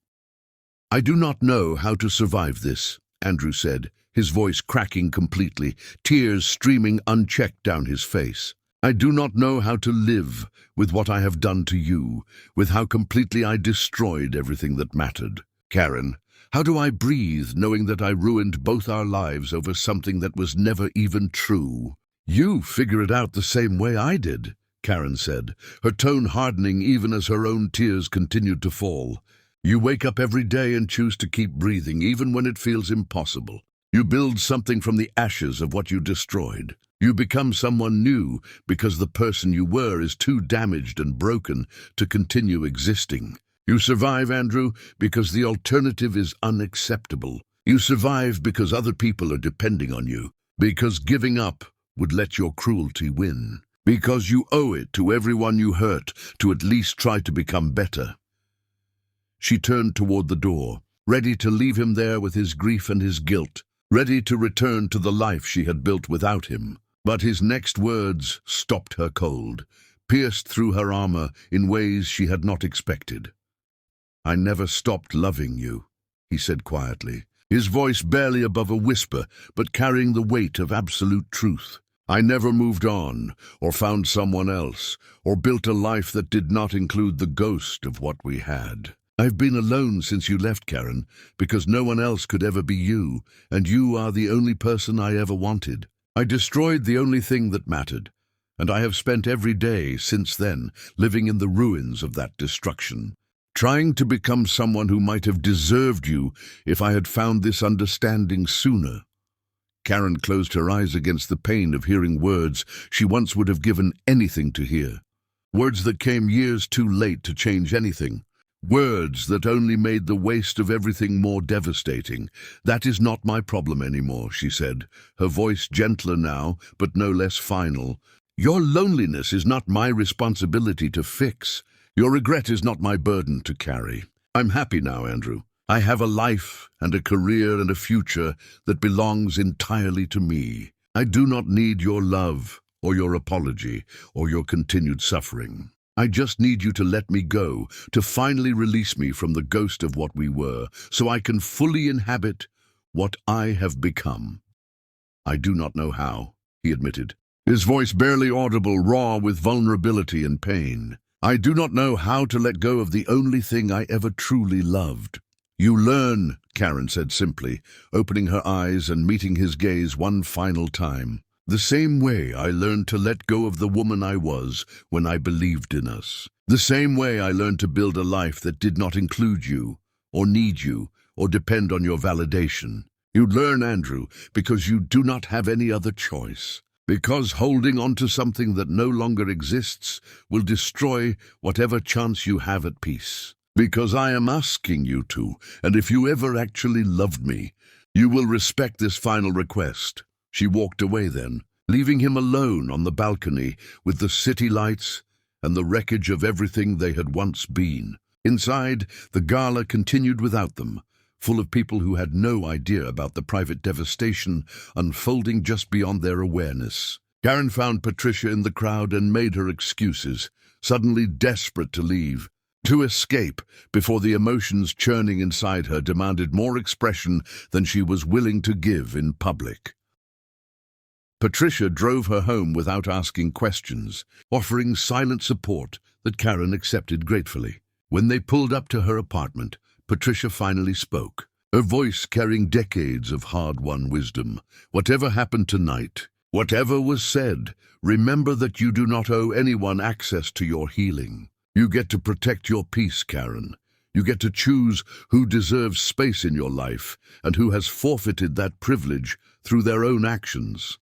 "I do not know how to survive this," Andrew said, his voice cracking completely, tears streaming unchecked down his face. "I do not know how to live with what I have done to you, with how completely I destroyed everything that mattered. Karen, how do I breathe knowing that I ruined both our lives over something that was never even true?" "You figure it out the same way I did," Karen said, her tone hardening even as her own tears continued to fall. "You wake up every day and choose to keep breathing even when it feels impossible. You build something from the ashes of what you destroyed. You become someone new because the person you were is too damaged and broken to continue existing. You survive, Andrew, because the alternative is unacceptable. You survive because other people are depending on you, because giving up would let your cruelty win. Because you owe it to everyone you hurt to at least try to become better. She turned toward the door, ready to leave him there with his grief and his guilt, ready to return to the life she had built without him. But his next words stopped her cold, pierced through her armor in ways she had not expected. "I never stopped loving you," he said quietly, his voice barely above a whisper, but carrying the weight of absolute truth. "I never moved on, or found someone else, or built a life that did not include the ghost of what we had. I've been alone since you left, Karen, because no one else could ever be you, and you are the only person I ever wanted. I destroyed the only thing that mattered, and I have spent every day since then living in the ruins of that destruction, trying to become someone who might have deserved you if I had found this understanding sooner." Karen closed her eyes against the pain of hearing words she once would have given anything to hear. Words that came years too late to change anything. Words that only made the waste of everything more devastating. "That is not my problem anymore," she said, her voice gentler now, but no less final. "Your loneliness is not my responsibility to fix. Your regret is not my burden to carry. I'm happy now, Andrew. I have a life and a career and a future that belongs entirely to me. I do not need your love or your apology or your continued suffering. I just need you to let me go, to finally release me from the ghost of what we were, so I can fully inhabit what I have become." "I do not know how," he admitted, his voice barely audible, raw with vulnerability and pain. "I do not know how to let go of the only thing I ever truly loved." "You learn," Karen said simply, opening her eyes and meeting his gaze one final time. "The same way I learned to let go of the woman I was when I believed in us. The same way I learned to build a life that did not include you, or need you, or depend on your validation. You learn, Andrew, because you do not have any other choice. Because holding on to something that no longer exists will destroy whatever chance you have at peace. Because I am asking you to, and if you ever actually loved me, you will respect this final request." She walked away then, leaving him alone on the balcony with the city lights and the wreckage of everything they had once been. Inside, the gala continued without them, full of people who had no idea about the private devastation unfolding just beyond their awareness. Karen found Patricia in the crowd and made her excuses, suddenly desperate to leave, to escape before the emotions churning inside her demanded more expression than she was willing to give in public. Patricia drove her home without asking questions, offering silent support that Karen accepted gratefully. When they pulled up to her apartment, Patricia finally spoke, her voice carrying decades of hard-won wisdom. "Whatever happened tonight, whatever was said, remember that you do not owe anyone access to your healing. You get to protect your peace, Karen. You get to choose who deserves space in your life and who has forfeited that privilege through their own actions."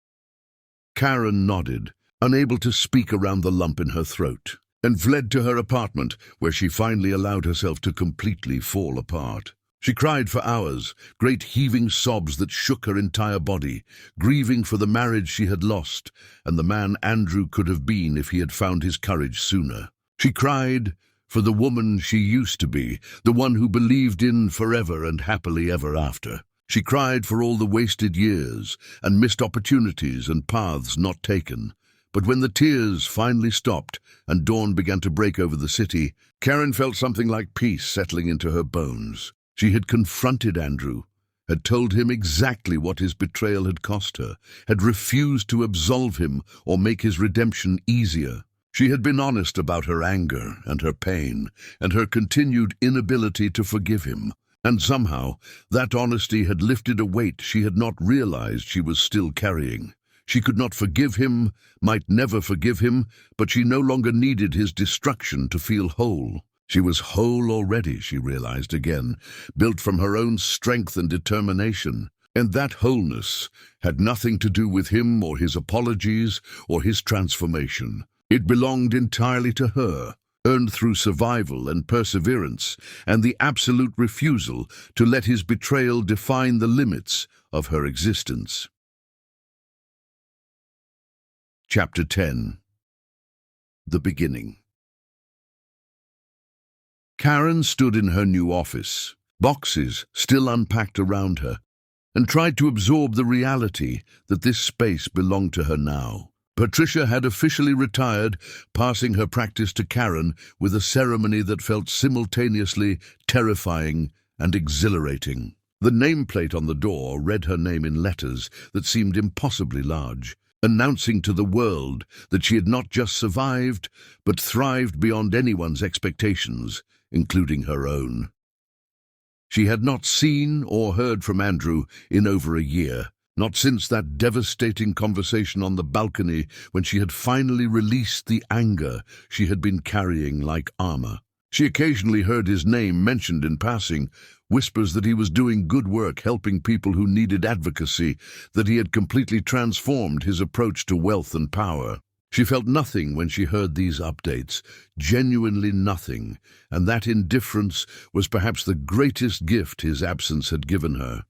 Karen nodded, unable to speak around the lump in her throat, and fled to her apartment, where she finally allowed herself to completely fall apart. She cried for hours, great heaving sobs that shook her entire body, grieving for the marriage she had lost and the man Andrew could have been if he had found his courage sooner. She cried for the woman she used to be, the one who believed in forever and happily ever after. She cried for all the wasted years and missed opportunities and paths not taken. But when the tears finally stopped and dawn began to break over the city, Karen felt something like peace settling into her bones. She had confronted Andrew, had told him exactly what his betrayal had cost her, had refused to absolve him or make his redemption easier. She had been honest about her anger and her pain and her continued inability to forgive him. And somehow, that honesty had lifted a weight she had not realized she was still carrying. She could not forgive him, might never forgive him, but she no longer needed his destruction to feel whole. She was whole already, she realized again, built from her own strength and determination. And that wholeness had nothing to do with him or his apologies or his transformation. It belonged entirely to her, earned through survival and perseverance, and the absolute refusal to let his betrayal define the limits of her existence. Chapter 10. The beginning. Karen stood in her new office, boxes still unpacked around her, and tried to absorb the reality that this space belonged to her now. Patricia had officially retired, passing her practice to Karen with a ceremony that felt simultaneously terrifying and exhilarating. The nameplate on the door read her name in letters that seemed impossibly large, announcing to the world that she had not just survived, but thrived beyond anyone's expectations, including her own. She had not seen or heard from Andrew in over a year, not since that devastating conversation on the balcony when she had finally released the anger she had been carrying like armor. She occasionally heard his name mentioned in passing, whispers that he was doing good work helping people who needed advocacy, that he had completely transformed his approach to wealth and power. She felt nothing when she heard these updates, genuinely nothing, and that indifference was perhaps the greatest gift his absence had given her.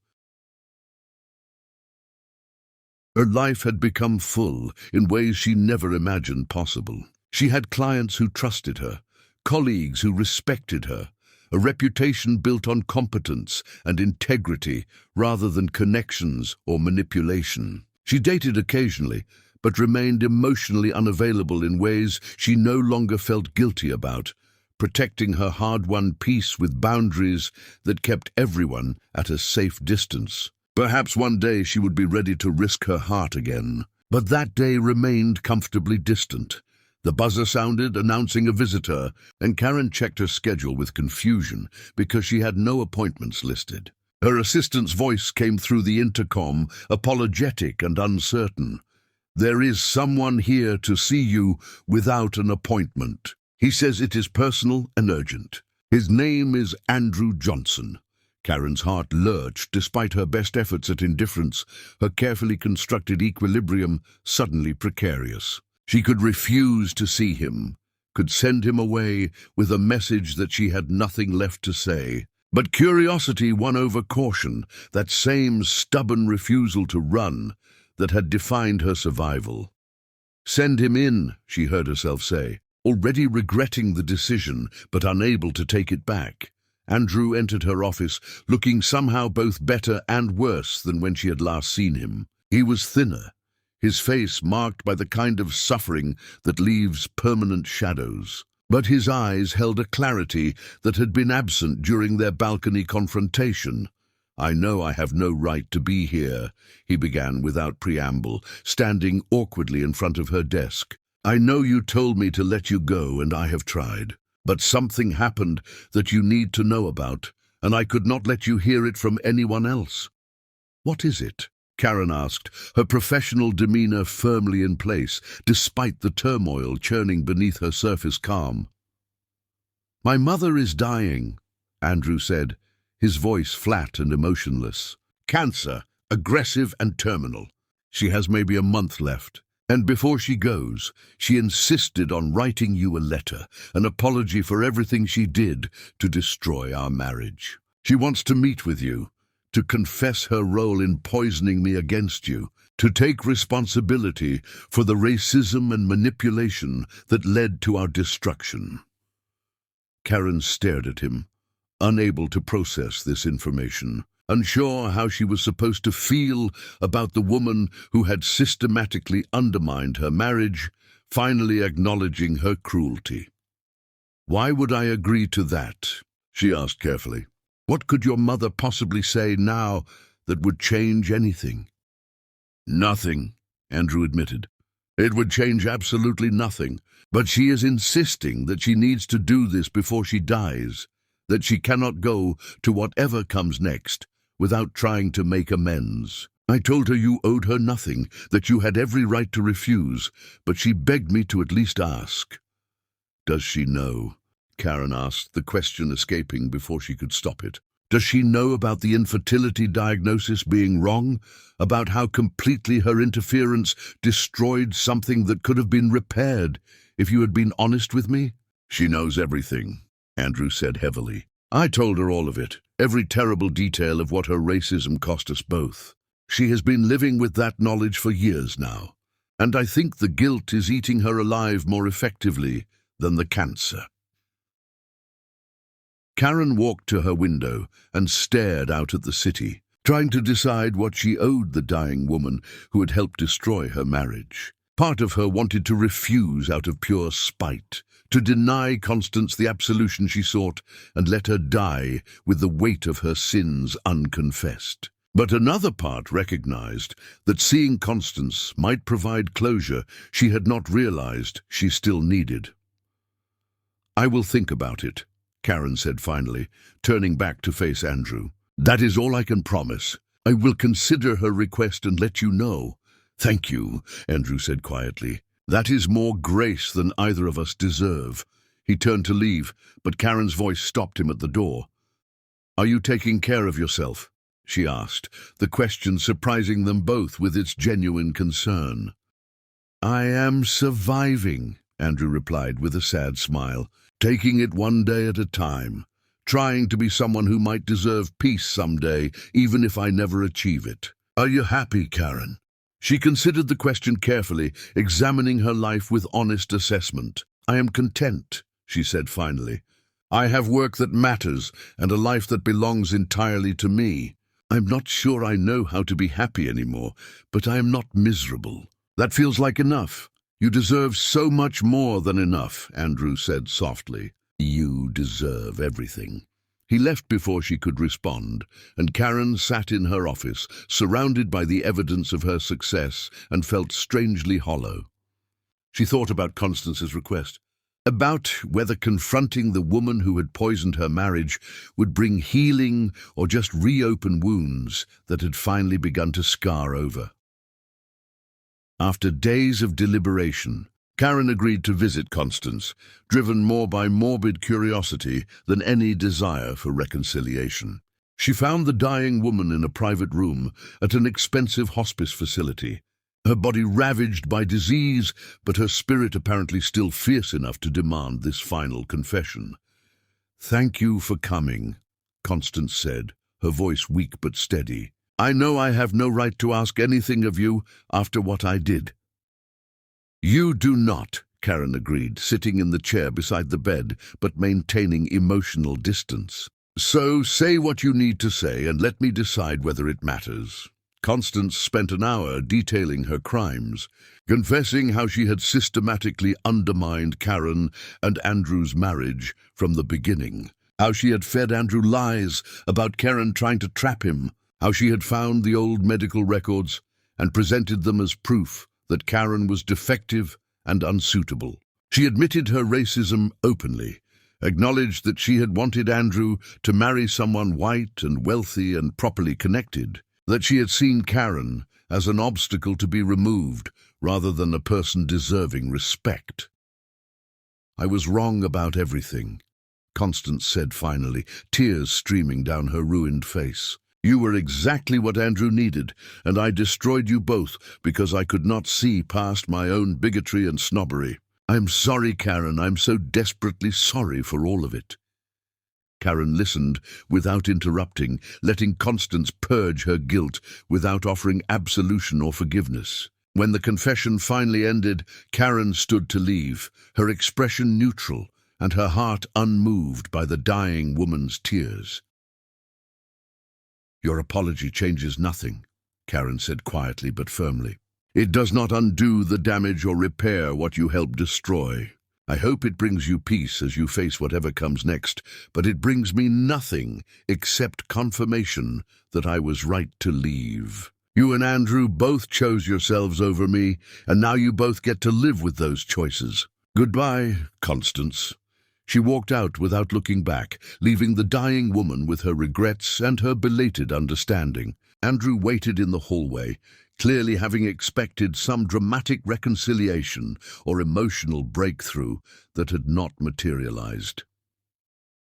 Her life had become full in ways she never imagined possible. She had clients who trusted her, colleagues who respected her, a reputation built on competence and integrity rather than connections or manipulation. She dated occasionally, but remained emotionally unavailable in ways she no longer felt guilty about, protecting her hard-won peace with boundaries that kept everyone at a safe distance. Perhaps one day she would be ready to risk her heart again, but that day remained comfortably distant. The buzzer sounded, announcing a visitor, and Karen checked her schedule with confusion because she had no appointments listed. Her assistant's voice came through the intercom, apologetic and uncertain. "There is someone here to see you without an appointment. He says it is personal and urgent. His name is Andrew Johnson." Karen's heart lurched despite her best efforts at indifference, her carefully constructed equilibrium suddenly precarious. She could refuse to see him, could send him away with a message that she had nothing left to say. But curiosity won over caution, that same stubborn refusal to run that had defined her survival. "Send him in," she heard herself say, already regretting the decision but unable to take it back. Andrew entered her office, looking somehow both better and worse than when she had last seen him. He was thinner, his face marked by the kind of suffering that leaves permanent shadows. But his eyes held a clarity that had been absent during their balcony confrontation. "I know I have no right to be here," he began without preamble, standing awkwardly in front of her desk. "I know you told me to let you go, and I have tried. But something happened that you need to know about, and I could not let you hear it from anyone else." "What is it?" Karen asked, her professional demeanor firmly in place, despite the turmoil churning beneath her surface calm. "My mother is dying," Andrew said, his voice flat and emotionless. "Cancer, aggressive and terminal. She has maybe a month left. And before she goes, she insisted on writing you a letter, an apology for everything she did to destroy our marriage. She wants to meet with you, to confess her role in poisoning me against you, to take responsibility for the racism and manipulation that led to our destruction." Karen stared at him, unable to process this information, unsure how she was supposed to feel about the woman who had systematically undermined her marriage, finally acknowledging her cruelty. "Why would I agree to that?" she asked carefully. "What could your mother possibly say now that would change anything?" "Nothing," Andrew admitted. "It would change absolutely nothing, but she is insisting that she needs to do this before she dies, that she cannot go to whatever comes next without trying to make amends. I told her you owed her nothing, that you had every right to refuse, but she begged me to at least ask." "Does she know?" Karen asked, the question escaping before she could stop it. "Does she know about the infertility diagnosis being wrong? About how completely her interference destroyed something that could have been repaired if you had been honest with me?" "She knows everything," Andrew said heavily. "I told her all of it, every terrible detail of what her racism cost us both. She has been living with that knowledge for years now. And I think the guilt is eating her alive more effectively than the cancer. Karen walked to her window and stared out at the city, trying to decide what she owed the dying woman who had helped destroy her marriage. Part of her wanted to refuse out of pure spite, to deny Constance the absolution she sought and let her die with the weight of her sins unconfessed. But another part recognized that seeing Constance might provide closure she had not realized she still needed. "I will think about it," Karen said finally, turning back to face Andrew. "That is all I can promise. I will consider her request and let you know." "Thank you," Andrew said quietly. "That is more grace than either of us deserve." He turned to leave, but Karen's voice stopped him at the door. "Are you taking care of yourself?" she asked, the question surprising them both with its genuine concern. "I am surviving," Andrew replied with a sad smile, "taking it one day at a time, trying to be someone who might deserve peace someday, even if I never achieve it." "Are you happy, Karen?" She considered the question carefully, examining her life with honest assessment. "I am content," she said finally. "I have work that matters and a life that belongs entirely to me. I'm not sure I know how to be happy anymore, but I am not miserable. That feels like enough." "You deserve so much more than enough," Andrew said softly. "You deserve everything." He left before she could respond, and Karen sat in her office, surrounded by the evidence of her success, and felt strangely hollow. She thought about Constance's request, about whether confronting the woman who had poisoned her marriage would bring healing or just reopen wounds that had finally begun to scar over. After days of deliberation, Karen agreed to visit Constance, driven more by morbid curiosity than any desire for reconciliation. She found the dying woman in a private room at an expensive hospice facility, her body ravaged by disease, but her spirit apparently still fierce enough to demand this final confession. "Thank you for coming," Constance said, her voice weak but steady. "I know I have no right to ask anything of you after what I did." "You do not," Karen agreed, sitting in the chair beside the bed, but maintaining emotional distance. "So say what you need to say and let me decide whether it matters." Constance spent an hour detailing her crimes, confessing how she had systematically undermined Karen and Andrew's marriage from the beginning, how she had fed Andrew lies about Karen trying to trap him, how she had found the old medical records and presented them as proof that Karen was defective and unsuitable. She admitted her racism openly, acknowledged that she had wanted Andrew to marry someone white and wealthy and properly connected, that she had seen Karen as an obstacle to be removed rather than a person deserving respect. "I was wrong about everything," Constance said finally, tears streaming down her ruined face. "You were exactly what Andrew needed, and I destroyed you both because I could not see past my own bigotry and snobbery. I'm sorry, Karen, I'm so desperately sorry for all of it." Karen listened without interrupting, letting Constance purge her guilt without offering absolution or forgiveness. When the confession finally ended, Karen stood to leave, her expression neutral and her heart unmoved by the dying woman's tears. "Your apology changes nothing," Karen said quietly but firmly. "It does not undo the damage or repair what you helped destroy. I hope it brings you peace as you face whatever comes next, but it brings me nothing except confirmation that I was right to leave. You and Andrew both chose yourselves over me, and now you both get to live with those choices. Goodbye, Constance." She walked out without looking back, leaving the dying woman with her regrets and her belated understanding. Andrew waited in the hallway, clearly having expected some dramatic reconciliation or emotional breakthrough that had not materialized.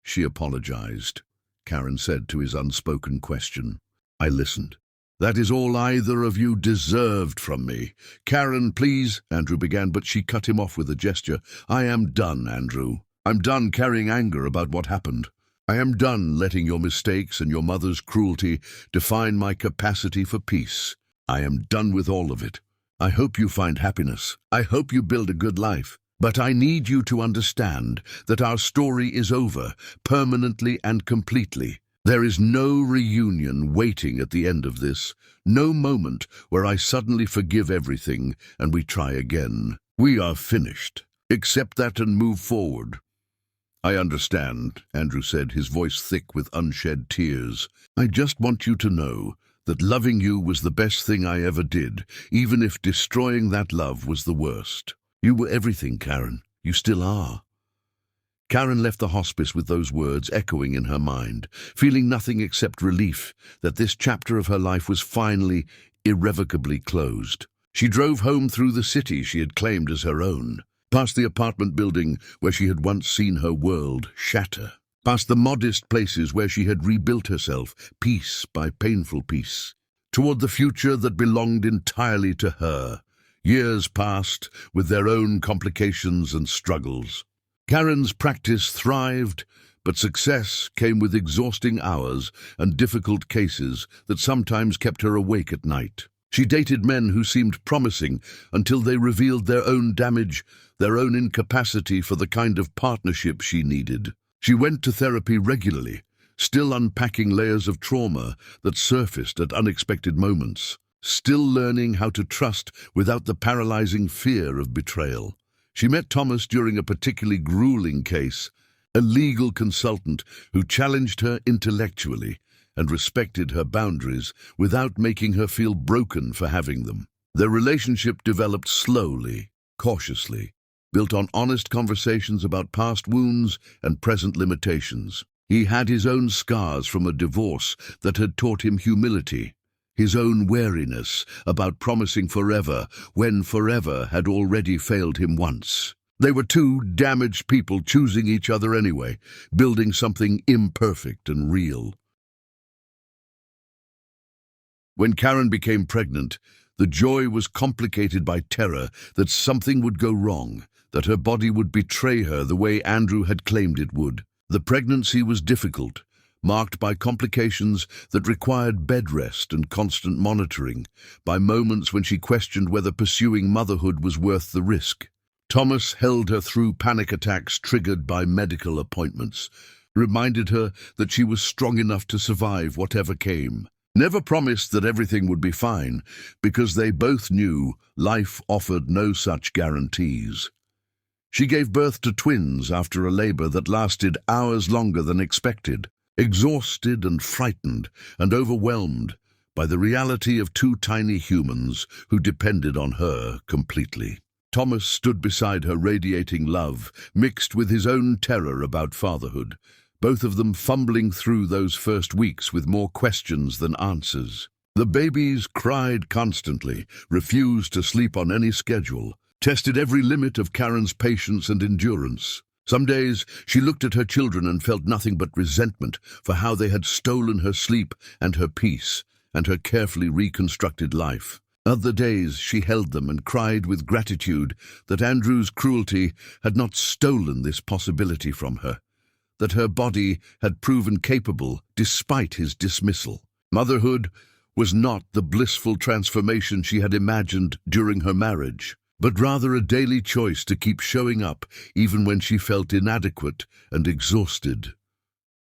"She apologized," Karen said to his unspoken question. "I listened. That is all either of you deserved from me." "Karen, please," Andrew began, but she cut him off with a gesture. "I am done, Andrew. I'm done carrying anger about what happened. I am done letting your mistakes and your mother's cruelty define my capacity for peace. I am done with all of it. I hope you find happiness. I hope you build a good life. But I need you to understand that our story is over, permanently and completely. There is no reunion waiting at the end of this, no moment where I suddenly forgive everything and we try again. We are finished. Accept that and move forward. I understand, Andrew said, his voice thick with unshed tears. I just want you to know that loving you was the best thing I ever did, even if destroying that love was the worst. You were everything, Karen. You still are. Karen left the hospice with those words echoing in her mind, feeling nothing except relief that this chapter of her life was finally, irrevocably closed. She drove home through the city she had claimed as her own, past the apartment building where she had once seen her world shatter, past the modest places where she had rebuilt herself, piece by painful piece, toward the future that belonged entirely to her. Years passed, with their own complications and struggles. Karen's practice thrived, but success came with exhausting hours and difficult cases that sometimes kept her awake at night. She dated men who seemed promising until they revealed their own damage, their own incapacity for the kind of partnership she needed. She went to therapy regularly, still unpacking layers of trauma that surfaced at unexpected moments, still learning how to trust without the paralyzing fear of betrayal. She met Thomas during a particularly grueling case, a legal consultant who challenged her intellectually and respected her boundaries without making her feel broken for having them. Their relationship developed slowly, cautiously, built on honest conversations about past wounds and present limitations. He had his own scars from a divorce that had taught him humility, his own wariness about promising forever when forever had already failed him once. They were two damaged people choosing each other anyway, building something imperfect and real. When Karen became pregnant, the joy was complicated by terror that something would go wrong, that her body would betray her the way Andrew had claimed it would. The pregnancy was difficult, marked by complications that required bed rest and constant monitoring, by moments when she questioned whether pursuing motherhood was worth the risk. Thomas held her through panic attacks triggered by medical appointments, reminded her that she was strong enough to survive whatever came. Never promised that everything would be fine, because they both knew life offered no such guarantees. She gave birth to twins after a labor that lasted hours longer than expected, exhausted and frightened and overwhelmed by the reality of two tiny humans who depended on her completely. Thomas stood beside her, radiating love, mixed with his own terror about fatherhood, both of them fumbling through those first weeks with more questions than answers. The babies cried constantly, refused to sleep on any schedule, tested every limit of Karen's patience and endurance. Some days she looked at her children and felt nothing but resentment for how they had stolen her sleep and her peace and her carefully reconstructed life. Other days she held them and cried with gratitude that Andrew's cruelty had not stolen this possibility from her, that her body had proven capable despite his dismissal. Motherhood was not the blissful transformation she had imagined during her marriage, but rather a daily choice to keep showing up even when she felt inadequate and exhausted.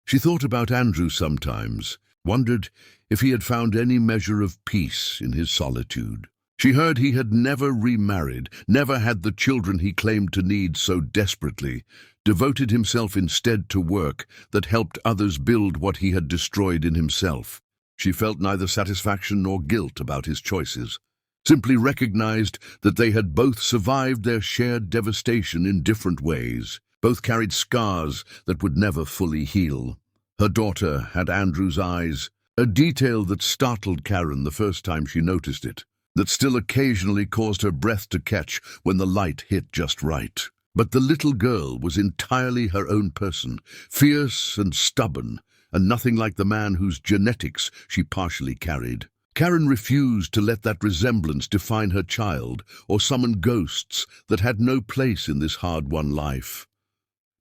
She thought about Andrew sometimes, wondered if he had found any measure of peace in his solitude. She heard he had never remarried, never had the children he claimed to need so desperately, devoted himself instead to work that helped others build what he had destroyed in himself. She felt neither satisfaction nor guilt about his choices, simply recognized that they had both survived their shared devastation in different ways. Both carried scars that would never fully heal. Her daughter had Andrew's eyes, a detail that startled Karen the first time she noticed it, that still occasionally caused her breath to catch when the light hit just right. But the little girl was entirely her own person, fierce and stubborn, and nothing like the man whose genetics she partially carried. Karen refused to let that resemblance define her child or summon ghosts that had no place in this hard-won life.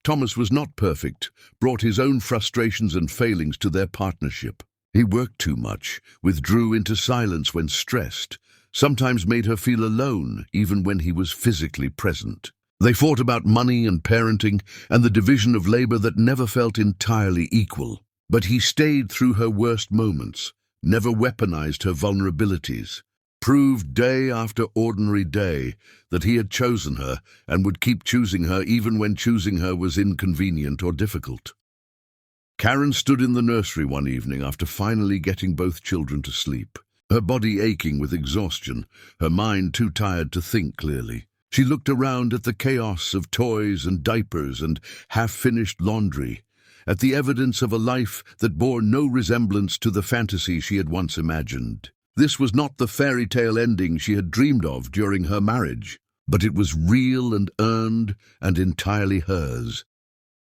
Thomas was not perfect, brought his own frustrations and failings to their partnership. He worked too much, withdrew into silence when stressed, sometimes made her feel alone even when he was physically present. They fought about money and parenting and the division of labor that never felt entirely equal. But he stayed through her worst moments, never weaponized her vulnerabilities, proved day after ordinary day that he had chosen her and would keep choosing her even when choosing her was inconvenient or difficult. Karen stood in the nursery one evening after finally getting both children to sleep, her body aching with exhaustion, her mind too tired to think clearly. She looked around at the chaos of toys and diapers and half-finished laundry, at the evidence of a life that bore no resemblance to the fantasy she had once imagined. This was not the fairy tale ending she had dreamed of during her marriage, but it was real and earned and entirely hers.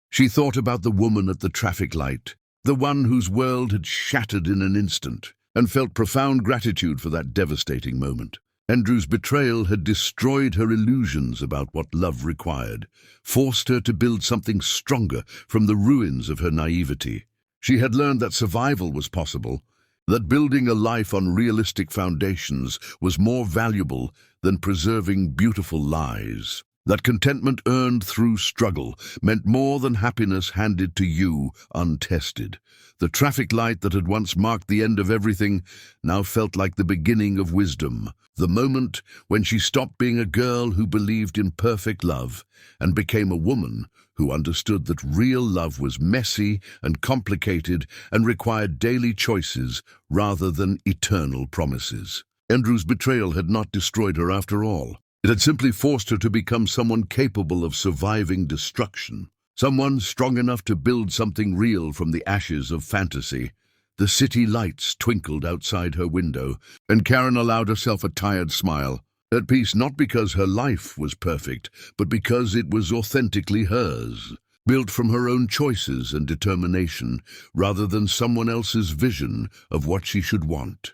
She thought about the woman at the traffic light, the one whose world had shattered in an instant, and felt profound gratitude for that devastating moment. Andrew's betrayal had destroyed her illusions about what love required, forced her to build something stronger from the ruins of her naivety. She had learned that survival was possible, that building a life on realistic foundations was more valuable than preserving beautiful lies, that contentment earned through struggle meant more than happiness handed to you untested. The traffic light that had once marked the end of everything now felt like the beginning of wisdom, the moment when she stopped being a girl who believed in perfect love and became a woman who understood that real love was messy and complicated and required daily choices rather than eternal promises. Andrew's betrayal had not destroyed her after all. It had simply forced her to become someone capable of surviving destruction, someone strong enough to build something real from the ashes of fantasy. The city lights twinkled outside her window, and Karen allowed herself a tired smile, at peace not because her life was perfect, but because it was authentically hers, built from her own choices and determination, rather than someone else's vision of what she should want.